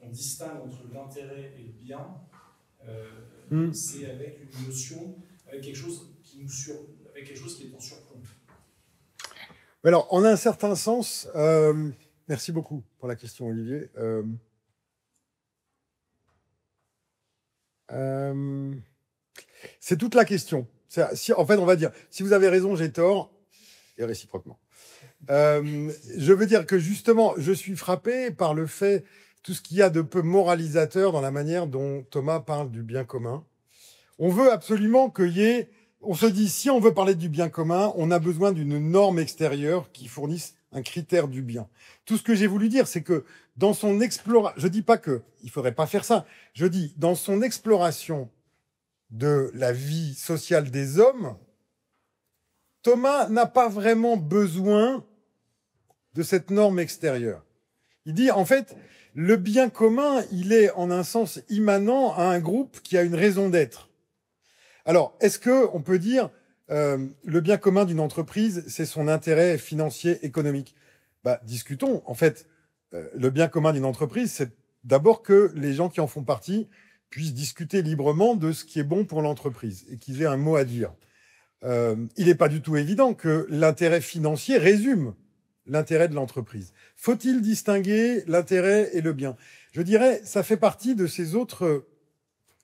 on distingue entre l'intérêt et le bien? C'est avec une notion, avec quelque chose qui est en surplomb. Alors, en un certain sens, merci beaucoup pour la question, Olivier. C'est toute la question. En fait, on va dire, si vous avez raison, j'ai tort, et réciproquement. Je veux dire que justement, je suis frappé par le fait, tout ce qu'il y a de peu moralisateur dans la manière dont Thomas parle du bien commun. On veut absolument qu'il y ait... On se dit, si on veut parler du bien commun, on a besoin d'une norme extérieure qui fournisse un critère du bien. Tout ce que j'ai voulu dire, c'est que dans son exploration... Je dis pas qu'il ne faudrait pas faire ça. Je dis, dans son exploration de la vie sociale des hommes, Thomas n'a pas vraiment besoin de cette norme extérieure. Il dit, en fait, le bien commun, il est en un sens immanent à un groupe qui a une raison d'être. Alors, est-ce qu'on peut dire le bien commun d'une entreprise, c'est son intérêt financier, économique? Discutons. En fait, le bien commun d'une entreprise, c'est d'abord que les gens qui en font partie puissent discuter librement de ce qui est bon pour l'entreprise et qu'ils aient un mot à dire. Il n'est pas du tout évident que l'intérêt financier résume l'intérêt de l'entreprise. Faut-il distinguer l'intérêt et le bien? Je dirais, ça fait partie de ces autres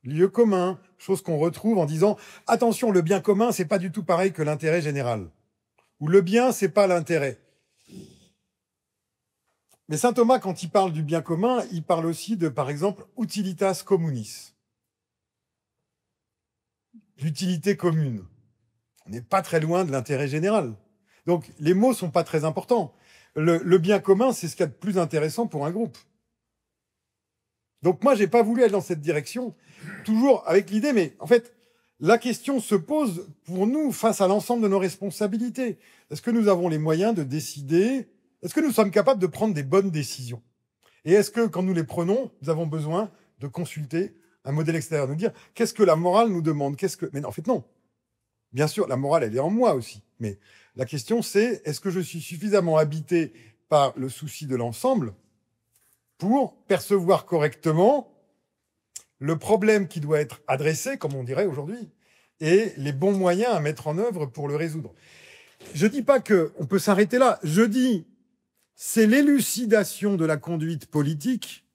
lieux communs, choses qu'on retrouve en disant « Attention, le bien commun, c'est pas du tout pareil que l'intérêt général. » Ou « Le bien, c'est pas l'intérêt. » Mais saint Thomas, quand il parle du bien commun, il parle aussi de, par exemple, « utilitas communis », l'utilité commune. On n'est pas très loin de l'intérêt général. Donc, les mots sont pas très importants. Le bien commun, c'est ce qu'il y a de plus intéressant pour un groupe. Donc, moi, j'ai pas voulu aller dans cette direction, toujours avec l'idée, mais en fait, la question se pose pour nous face à l'ensemble de nos responsabilités. Est-ce que nous avons les moyens de décider? Est-ce que nous sommes capables de prendre des bonnes décisions? Et est-ce que, quand nous les prenons, nous avons besoin de consulter un modèle extérieur, de nous dire qu'est-ce que la morale nous demande? Mais en fait, non. Bien sûr, la morale, elle est en moi aussi. Mais la question, c'est est-ce que je suis suffisamment habité par le souci de l'ensemble pour percevoir correctement le problème qui doit être adressé, comme on dirait aujourd'hui, et les bons moyens à mettre en œuvre pour le résoudre. Je dis pas qu'on peut s'arrêter là. Je dis, c'est l'élucidation de la conduite politique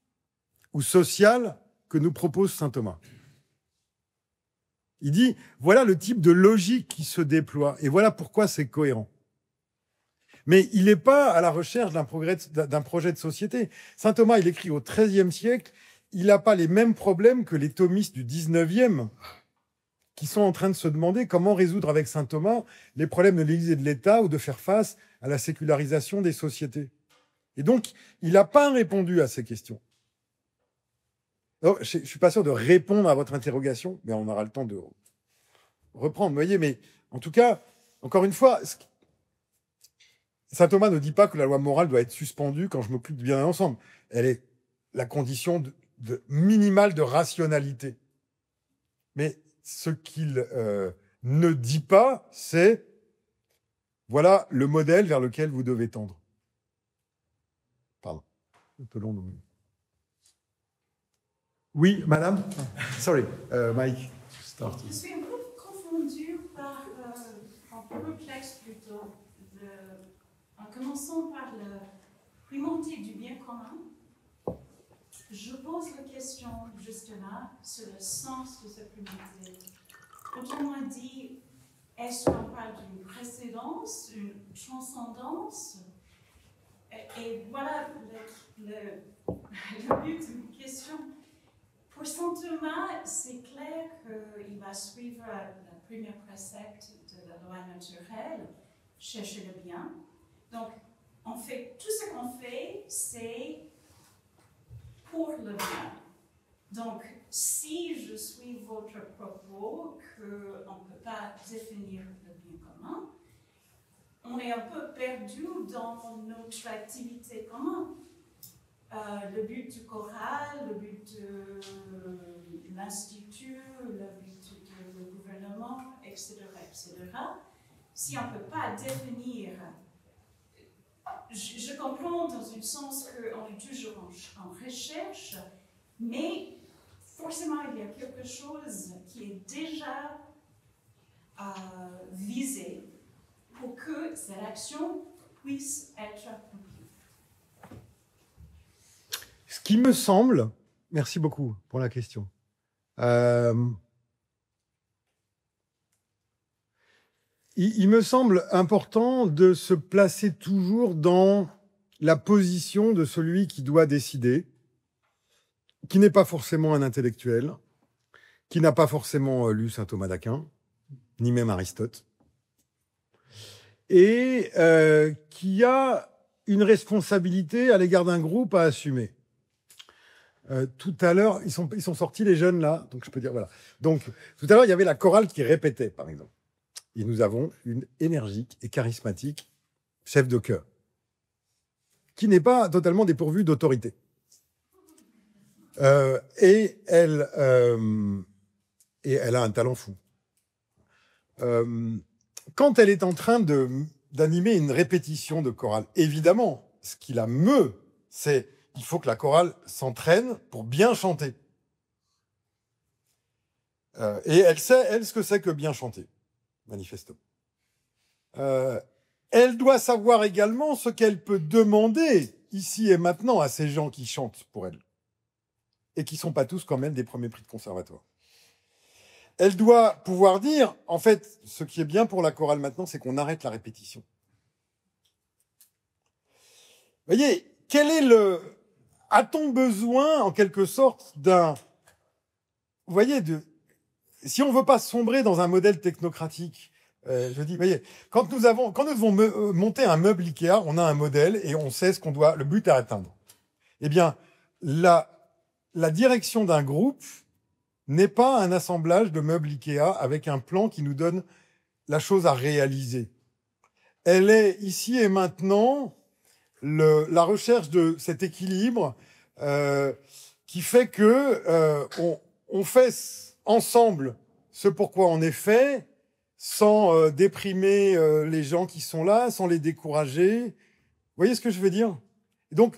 ou sociale que nous propose saint Thomas. Il dit, voilà le type de logique qui se déploie, et voilà pourquoi c'est cohérent. Mais il n'est pas à la recherche d'un projet de société. Saint Thomas, il écrit au XIIIe siècle, il n'a pas les mêmes problèmes que les thomistes du XIXe, qui sont en train de se demander comment résoudre avec saint Thomas les problèmes de l'Église et de l'État ou de faire face à la sécularisation des sociétés. Et donc, il n'a pas répondu à ces questions. Alors, je ne suis pas sûr de répondre à votre interrogation, mais on aura le temps de reprendre. Vous voyez, mais en tout cas, encore une fois, saint Thomas ne dit pas que la loi morale doit être suspendue quand je m'occupe du bien ensemble. Elle est la condition minimale de rationalité. Mais ce qu'il ne dit pas, c'est voilà le modèle vers lequel vous devez tendre. Pardon, un peu long. Oui, madame. Sorry, Mike. Start. Je suis un peu confondue par, un peu perplexe plutôt, en commençant par la primauté du bien commun. Je pose la question juste là sur le sens de cette primauté. Quand on m'a dit, est-ce qu'on parle d'une précédence, une transcendance? Et voilà le but de ma question. Pour saint Thomas, c'est clair qu'il va suivre le premier précepte de la loi naturelle, chercher le bien. Donc, en fait, tout ce qu'on fait, c'est pour le bien. Donc, si je suis votre propos, qu'on ne peut pas définir le bien commun, on est un peu perdu dans notre activité commune. Le but du choral, le but de l'institut, le but du gouvernement, etc., etc. Si on ne peut pas définir, je comprends dans un sens qu'on est toujours en recherche, mais forcément il y a quelque chose qui est déjà visé pour que cette action puisse être accomplie. Ce qui me semble, merci beaucoup pour la question. Il me semble important de se placer toujours dans la position de celui qui doit décider, qui n'est pas forcément un intellectuel, qui n'a pas forcément lu saint Thomas d'Aquin, ni même Aristote, et qui a une responsabilité à l'égard d'un groupe à assumer. Tout à l'heure, ils sont sortis les jeunes là, donc je peux dire voilà. Donc tout à l'heure, il y avait la chorale qui répétait, par exemple. Et nous avons une énergique et charismatique chef de chœur, qui n'est pas totalement dépourvue d'autorité. Et elle a un talent fou. Quand elle est en train d'animer une répétition de chorale, évidemment, ce qui la meut, c'est il faut que la chorale s'entraîne pour bien chanter. Et elle sait, elle, ce que c'est que bien chanter, manifestement. Elle doit savoir également ce qu'elle peut demander ici et maintenant à ces gens qui chantent pour elle. Et qui ne sont pas tous quand même des premiers prix de conservatoire. Elle doit pouvoir dire, en fait, ce qui est bien pour la chorale maintenant, c'est qu'on arrête la répétition. Vous voyez, a-t-on besoin, en quelque sorte, vous voyez, si on ne veut pas sombrer dans un modèle technocratique, je dis, vous voyez, quand nous devons monter un meuble Ikea, on a un modèle et on sait le but à atteindre. Eh bien, la direction d'un groupe n'est pas un assemblage de meubles Ikea avec un plan qui nous donne la chose à réaliser. Elle est ici et maintenant la recherche de cet équilibre qui fait que on fait ensemble ce pourquoi on est fait, sans déprimer les gens qui sont là, sans les décourager. Vous voyez ce que je veux dire? Et donc,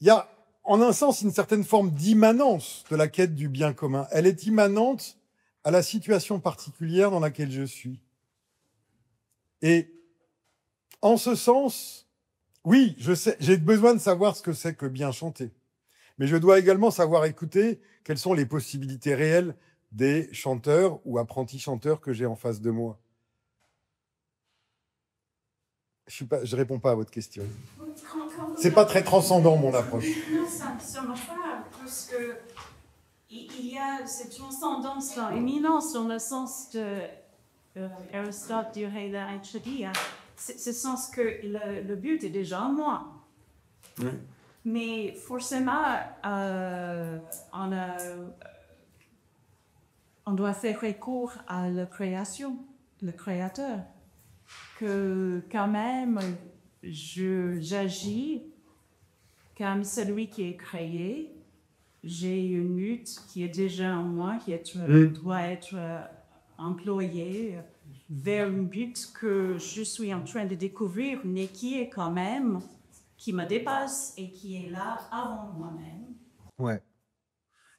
il y a en un sens une certaine forme d'immanence de la quête du bien commun. Elle est immanente à la situation particulière dans laquelle je suis. Et en ce sens, oui, je sais, j'ai besoin de savoir ce que c'est que bien chanter. Mais je dois également savoir écouter quelles sont les possibilités réelles des chanteurs ou apprentis chanteurs que j'ai en face de moi. Je réponds pas à votre question. Quand C'est pas très transcendant, mon approche. Non, ça me parle, parce que il y a cette transcendance dans l'éminence, dans le sens de Aristote dirait la enchidilla. C'est ce sens que le but est déjà en moi. Oui. Mais forcément, on doit faire recours à la création, le créateur. Que quand même, j'agis comme celui qui est créé. J'ai une lutte qui est déjà en moi, qui doit être employée vers un but que je suis en train de découvrir, mais qui est quand même, qui me dépasse et qui est là avant moi-même. Ouais.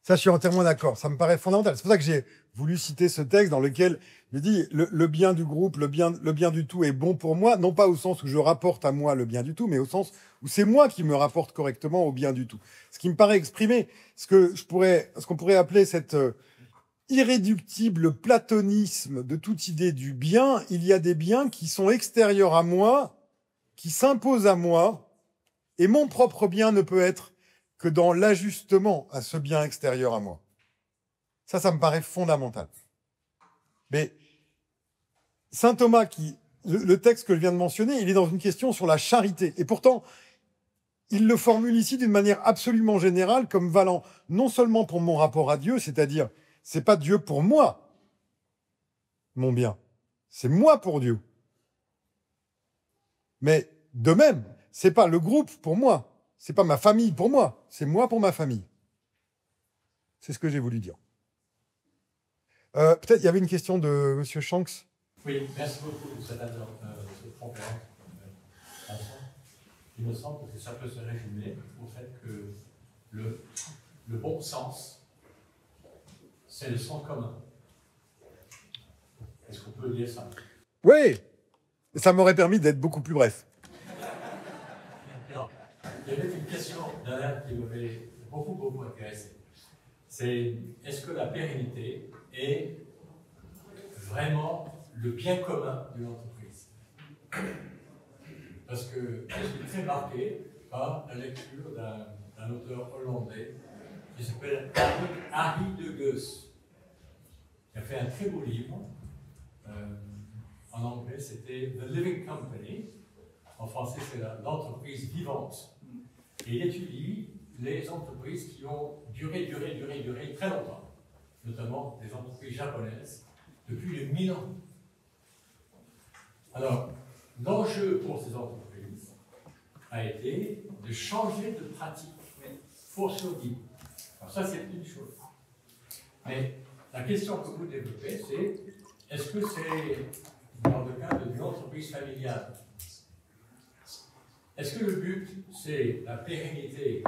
Ça, je suis entièrement d'accord. Ça me paraît fondamental. C'est pour ça que j'ai voulu citer ce texte dans lequel je dis le bien du groupe, le bien du tout est bon pour moi, non pas au sens où je rapporte à moi le bien du tout, mais au sens où c'est moi qui me rapporte correctement au bien du tout. Ce qui me paraît exprimer ce qu'on pourrait appeler cette irréductible platonisme de toute idée du bien. Il y a des biens qui sont extérieurs à moi, qui s'imposent à moi, et mon propre bien ne peut être que dans l'ajustement à ce bien extérieur à moi. Ça me paraît fondamental. Mais saint Thomas, le texte que je viens de mentionner, il est dans une question sur la charité. Et pourtant, il le formule ici d'une manière absolument générale, comme valant non seulement pour mon rapport à Dieu, c'est-à-dire, c'est pas Dieu pour moi, mon bien, c'est moi pour Dieu. Mais de même, c'est pas le groupe pour moi, c'est pas ma famille pour moi, c'est moi pour ma famille. C'est ce que j'ai voulu dire. Peut-être il y avait une question de Monsieur Shanks. Oui, merci beaucoup pour cette conférence. Il me semble que ça peut se résumer au fait que le bon sens, c'est le sens commun. Est-ce qu'on peut dire ça? Oui, ça m'aurait permis d'être beaucoup plus bref. Non. Il y avait une question derrière qui m'avait beaucoup intéressé. C'est est-ce que la pérennité est vraiment le bien commun de l'entreprise? Parce que je suis très marqué par la lecture d'un auteur hollandais qui s'appelle Harry de Geus. Il a fait un très beau livre. En anglais, c'était The Living Company. En français, c'est l'entreprise vivante. Et il étudie les entreprises qui ont duré très longtemps, notamment des entreprises japonaises, depuis les 1000 ans. Alors, l'enjeu pour ces entreprises a été de changer de pratique pour survivre. Alors ça, c'est une chose. Mais la question que vous développez, c'est est-ce que c'est dans le cas d'une entreprise familiale? Est-ce que le but, c'est la pérennité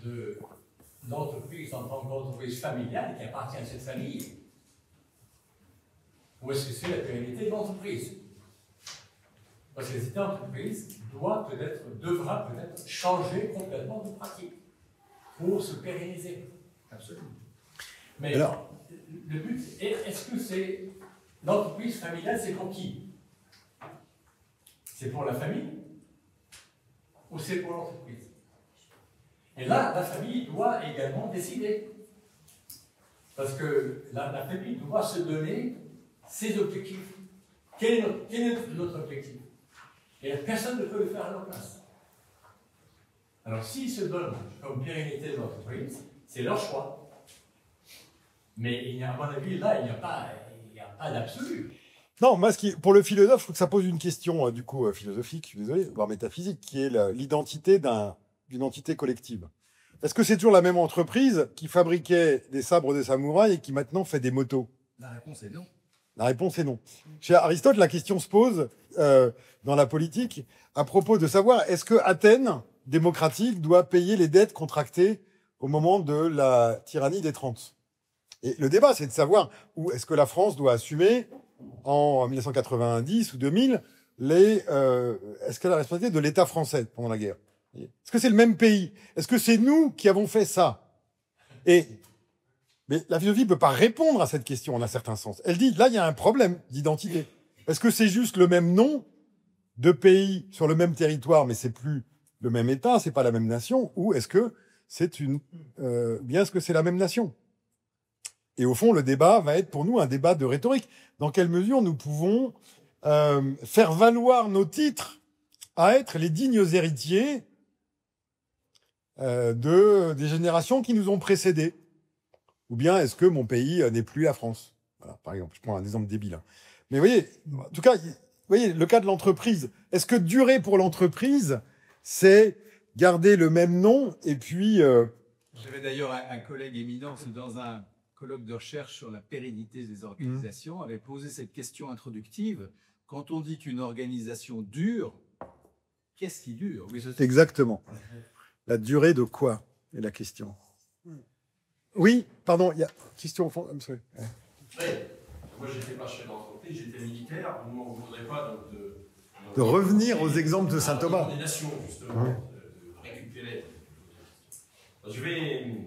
de l'entreprise en tant qu'entreprise familiale qui appartient à cette famille? Ou est-ce que c'est la pérennité de l'entreprise? Parce que cette entreprise devra peut-être changer complètement de pratique pour se pérenniser. Absolument. Mais alors, le but est-ce que c'est l'entreprise familiale, c'est pour qui? C'est pour la famille ou c'est pour l'entreprise? Et là, la famille doit également décider. Parce que la famille doit se donner ses objectifs. Quel est notre objectif? Et personne ne peut le faire à leur place. Alors, s'ils se donnent comme pérennité de l'entreprise, c'est leur choix. Mais il n'y a, à mon avis, là, il n'y a pas d'absolu. Non, moi, pour le philosophe, je trouve que ça pose une question, du coup, philosophique, je suis désolé, voire métaphysique, qui est l'identité d'une entité collective. Est-ce que c'est toujours la même entreprise qui fabriquait des sabres de samouraï et qui maintenant fait des motos? La réponse est non. La réponse est non. Chez Aristote, la question se pose dans la politique à propos de savoir est-ce que Athènes démocratique doit payer les dettes contractées au moment de la tyrannie des 30. Et le débat, c'est de savoir où est-ce que la France doit assumer en 1990 ou 2000 est-ce qu'elle a la responsabilité de l'État français pendant la guerre? Est-ce que c'est le même pays? Est-ce que c'est nous qui avons fait ça? Mais la philosophie ne peut pas répondre à cette question en un certain sens. Elle dit, là, il y a un problème d'identité. Est-ce que c'est juste le même nom deux pays sur le même territoire, mais c'est plus le même État, c'est pas la même nation, ou est-ce que c'est bien est-ce que c'est la même nation? Et au fond, le débat va être pour nous un débat de rhétorique. Dans quelle mesure nous pouvons faire valoir nos titres à être les dignes héritiers des générations qui nous ont précédés? Ou bien est-ce que mon pays n'est plus la France? Voilà, par exemple, je prends un exemple débile. Mais vous voyez, en tout cas, vous voyez, le cas de l'entreprise. Est-ce que durer pour l'entreprise, c'est garder le même nom et puis... J'avais d'ailleurs un collègue éminent dans un colloque de recherche sur la pérennité des organisations avait posé cette question introductive. Quand on dit qu'une organisation dure, qu'est-ce qui dure? Oui, exactement. La durée de quoi est la question. Oui, pardon, il y a une question au fond. Oui, moi j'étais pas chef d'entreprise, j'étais militaire. Nous, on ne voudrait pas donc, de revenir aux exemples de saint Thomas. Des nations, justement, de récupérer. Je vais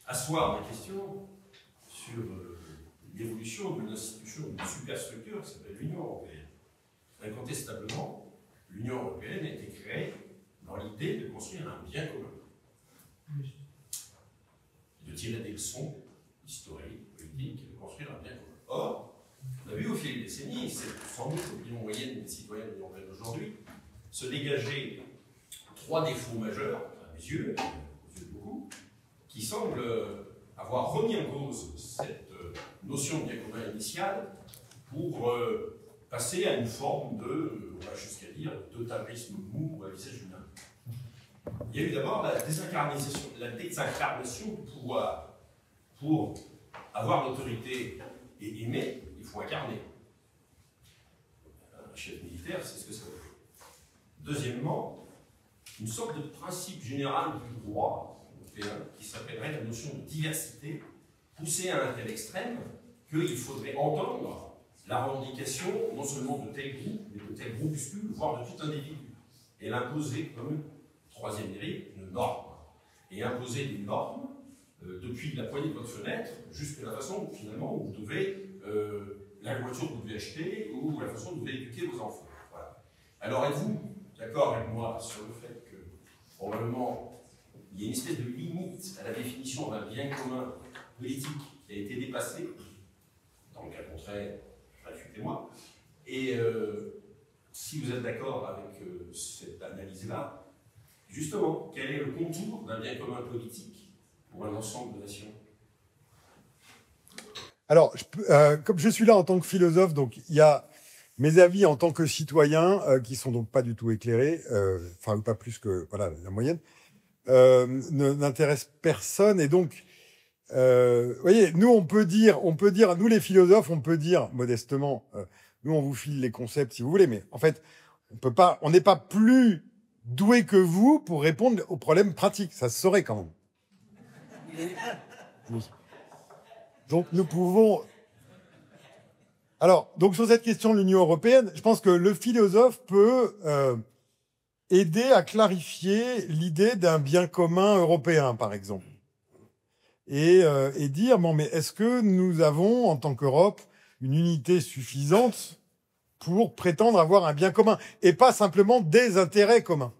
asseoir ma question sur l'évolution d'une institution, d'une superstructure qui s'appelle l'Union européenne. Incontestablement, l'Union européenne a été créée dans l'idée de construire un bien commun, de tirer des leçons historiques, politiques, et de construire un bien commun. Or, on a vu au fil des décennies, c'est sans doute l'opinion moyenne des citoyens de l'Union européenne aujourd'hui, se dégager trois défauts majeurs, à mes yeux, aux yeux de beaucoup, qui semblent avoir remis en cause cette notion de bien commun initiale pour passer à une forme de, on va jusqu'à dire, totalitarisme mou ou à visage humain. Il y a eu d'abord la désincarnation du pouvoir. Pour avoir l'autorité et aimer, il faut incarner. Un chef militaire, c'est ce que ça veut dire. Deuxièmement, une sorte de principe général du droit européen qui s'appellerait la notion de diversité, poussée à un tel extrême qu'il faudrait entendre la revendication non seulement de tel groupe, mais de tel groupuscule, voire de tout individu, et l'imposer comme troisième dérive, une norme. Et imposer des normes depuis la poignée de votre fenêtre jusqu'à la façon finalement où vous devez, la voiture que vous devez acheter ou la façon dont vous devez éduquer vos enfants. Voilà. Alors êtes-vous d'accord avec moi sur le fait que probablement il y a une espèce de limite à la définition d'un bien commun politique qui a été dépassée, dans le cas contraire, réfutez-moi, et si vous êtes d'accord avec cette analyse-là, justement, quel est le contour d'un bien commun politique pour un ensemble de nations? Alors, comme je suis là en tant que philosophe, donc il y a mes avis en tant que citoyen qui sont donc pas du tout éclairés, enfin pas plus que voilà la moyenne, n'intéressent personne et donc, vous voyez, nous on peut dire, nous les philosophes, on peut dire modestement, nous on vous file les concepts si vous voulez, mais en fait on n'est pas plus doué que vous pour répondre aux problèmes pratiques, ça se saurait quand même. Donc nous pouvons... Alors, donc sur cette question de l'Union européenne, je pense que le philosophe peut aider à clarifier l'idée d'un bien commun européen, par exemple. Et dire, bon, mais est-ce que nous avons, en tant qu'Europe, une unité suffisante pour prétendre avoir un bien commun, et pas simplement des intérêts communs.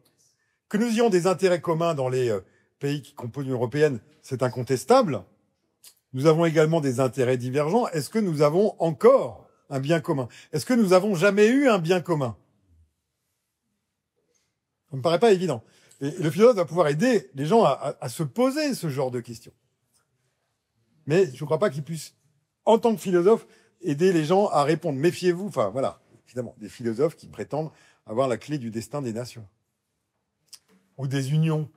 Que nous ayons des intérêts communs dans les pays qui composent l'Union européenne, c'est incontestable. Nous avons également des intérêts divergents. Est-ce que nous avons encore un bien commun? Est-ce que nous avons jamais eu un bien commun? Ça me paraît pas évident. Et le philosophe va pouvoir aider les gens à se poser ce genre de questions. Mais je ne crois pas qu'il puisse, en tant que philosophe, aider les gens à répondre. Méfiez-vous, enfin voilà, évidemment, des philosophes qui prétendent avoir la clé du destin des nations. Ou des unions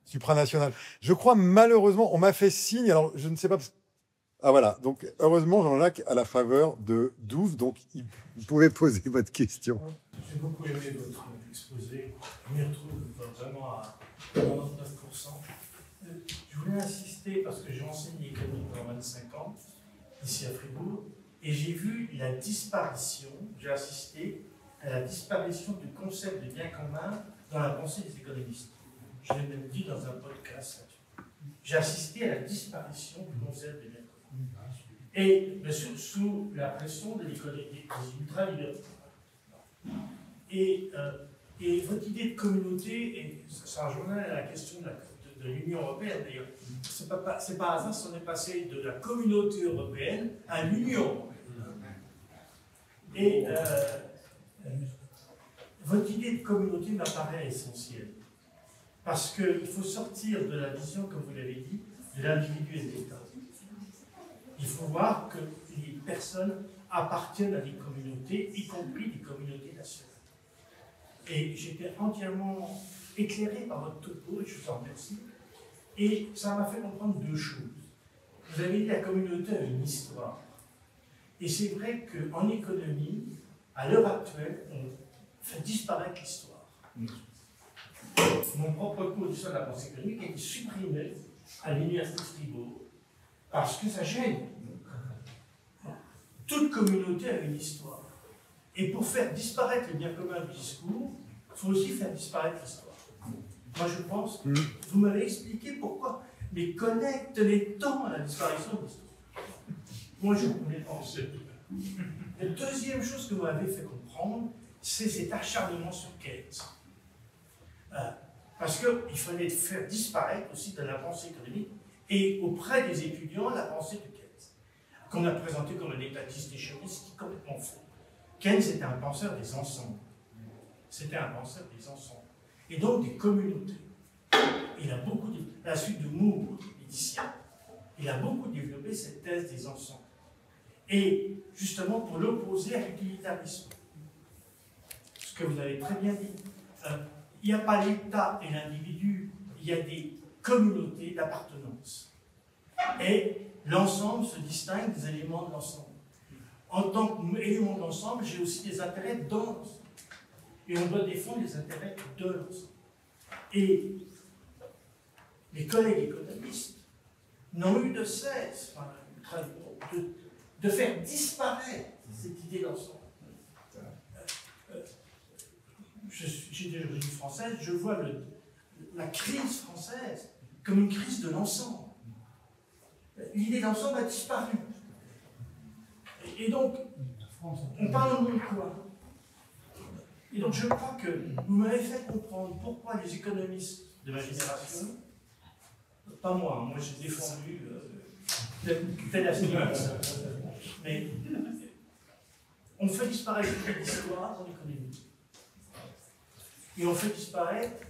supranationales. Je crois malheureusement, on m'a fait signe, alors je ne sais pas... Ah voilà, donc heureusement Jean-Jacques a la faveur de 12, donc vous pouvez poser votre question. J'ai beaucoup aimé votre exposé, je m'y retrouve vraiment à 99%. Je voulais insister parce que j'ai enseigné l'économie pendant 25 ans, ici à Fribourg, et j'ai vu la disparition, j'ai assisté à la disparition du concept de bien commun dans la pensée des économistes. Je l'ai même dit dans un podcast là-dessus. J'ai assisté à la disparition du concept de bien commun. Et bien sûr, sous la pression des ultra-libéraux. Et votre idée de communauté, et ça rejoint à la question de l'Union européenne d'ailleurs, c'est pas hasard si on est passé de la communauté européenne à l'Union européenne. Et votre idée de communauté m'apparaît essentielle. Parce qu'il faut sortir de la vision, comme vous l'avez dit, de l'individu et de l'État. Il faut voir que les personnes appartiennent à des communautés, y compris des communautés nationales. Et j'étais entièrement éclairé par votre topo, et je vous en remercie. Et ça m'a fait comprendre deux choses. Vous avez dit que la communauté a une histoire. Et c'est vrai qu'en économie, à l'heure actuelle, on fait disparaître l'histoire. Mon propre cours d'histoire de la pensée économique a été supprimé à l'université de Fribourg parce que ça gêne. Toute communauté a une histoire. Et pour faire disparaître le bien commun du discours, il faut aussi faire disparaître l'histoire. Moi, je pense que vous m'avez expliqué pourquoi, mais connecte les temps à la disparition de l'histoire. Moi, je voulais penser. La deuxième chose que vous m'avez fait comprendre, c'est cet acharnement sur Keynes. Parce qu'il fallait faire disparaître aussi de la pensée économique et auprès des étudiants la pensée de Keynes, qu'on a présenté comme un étatiste échevillé, ce qui est complètement faux. Keynes était un penseur des ensembles. C'était un penseur des ensembles. Et donc des communautés. Il a beaucoup développé, à la suite de Moore, l'édicien, il a beaucoup développé cette thèse des ensembles. Et justement pour l'opposer à l'utilitarisme. Ce que vous avez très bien dit. Il n'y a pas l'État et l'individu, il y a des communautés d'appartenance. Et l'ensemble se distingue des éléments de l'ensemble. En tant qu'élément de l'ensemble, j'ai aussi des intérêts dans l'ensemble. Et on doit défendre les intérêts de l'ensemble. Et les collègues économistes n'ont eu de cesse de faire disparaître cette idée d'ensemble. J'ai des origines françaises, je vois la crise française comme une crise de l'ensemble. L'idée d'ensemble a disparu. Et donc, on parle au nom de quoi? Et donc, je crois que vous m'avez fait comprendre pourquoi les économistes de ma génération, pas moi j'ai défendu telle aspirance, mais on fait disparaître l'histoire en économie. Et on fait disparaître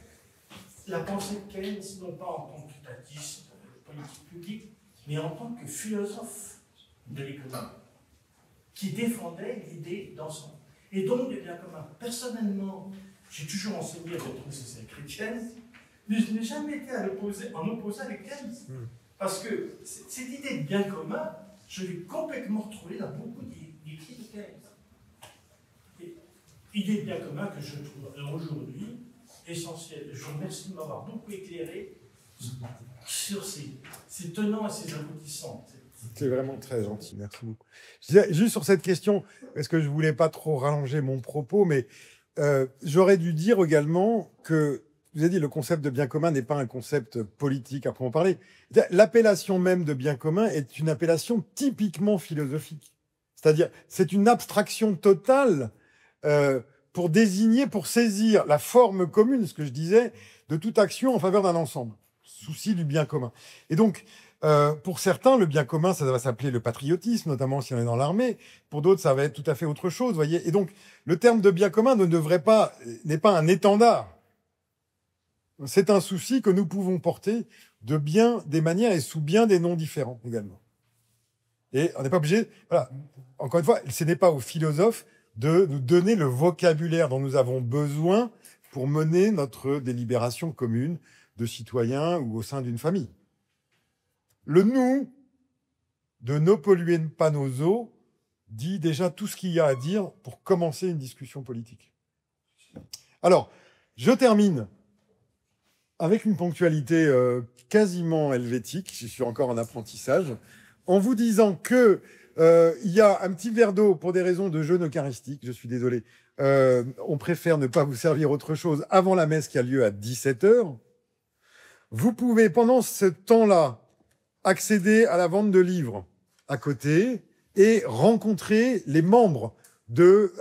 la pensée de Keynes, non pas en tant qu'étatiste politique publique, mais en tant que philosophe de l'économie, qui défendait l'idée d'ensemble. Et donc des biens communs. Personnellement, j'ai toujours enseigné à la doctrine sociale chrétienne, mais je n'ai jamais été en opposé avec Keynes. Parce que cette idée de bien commun, je l'ai complètement retrouvée dans beaucoup d'écrits de Keynes. Idée de bien commun que je trouve aujourd'hui essentielle. Je vous remercie de m'avoir beaucoup éclairé sur ces tenants et ces aboutissants. C'est vraiment très gentil, merci beaucoup. Je disais, juste sur cette question, parce que je ne voulais pas trop rallonger mon propos, mais j'aurais dû dire également que, vous avez dit, le concept de bien commun n'est pas un concept politique à proprement parler. L'appellation même de bien commun est une appellation typiquement philosophique. C'est-à-dire, c'est une abstraction totale pour désigner, pour saisir la forme commune, ce que je disais, de toute action en faveur d'un ensemble, souci du bien commun. Et donc, pour certains, le bien commun, ça va s'appeler le patriotisme, notamment si on est dans l'armée. Pour d'autres, ça va être tout à fait autre chose, voyez. Et donc, le terme de bien commun n'est pas un étendard. C'est un souci que nous pouvons porter de bien des manières et sous bien des noms différents également. Et on n'est pas obligé, voilà. Encore une fois, ce n'est pas aux philosophes de nous donner le vocabulaire dont nous avons besoin pour mener notre délibération commune de citoyens ou au sein d'une famille. Le nous de ne polluer pas nos eaux dit déjà tout ce qu'il y a à dire pour commencer une discussion politique. Alors, je termine avec une ponctualité quasiment helvétique, je suis encore en apprentissage, en vous disant que il y a un petit verre d'eau pour des raisons de jeûne eucharistique, je suis désolé, on préfère ne pas vous servir autre chose avant la messe qui a lieu à 17h. Vous pouvez, pendant ce temps-là, accéder à la vente de livres à côté et rencontrer les membres de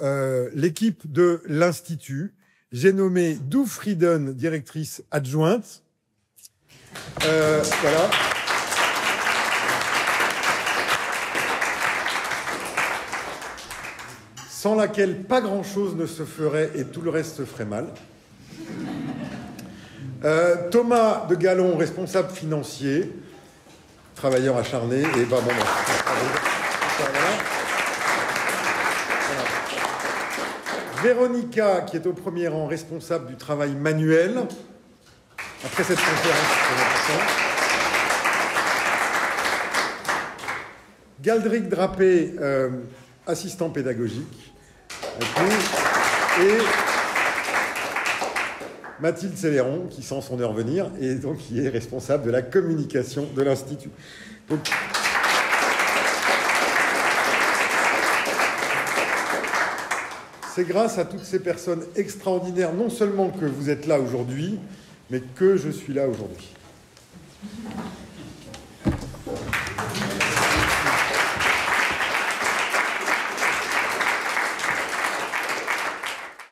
l'équipe de l'Institut. J'ai nommé Dou Frieden, directrice adjointe. Voilà. Sans laquelle pas grand-chose ne se ferait et tout le reste se ferait mal. Thomas de Gallon, responsable financier, travailleur acharné, et voilà. Véronica, qui est au premier rang, responsable du travail manuel. Après cette conférence, c'est important. Galdric Drapé, assistant pédagogique. Et Mathilde Céléron, qui sent son heure venir, et donc qui est responsable de la communication de l'Institut. Donc, c'est grâce à toutes ces personnes extraordinaires, non seulement que vous êtes là aujourd'hui, mais que je suis là aujourd'hui.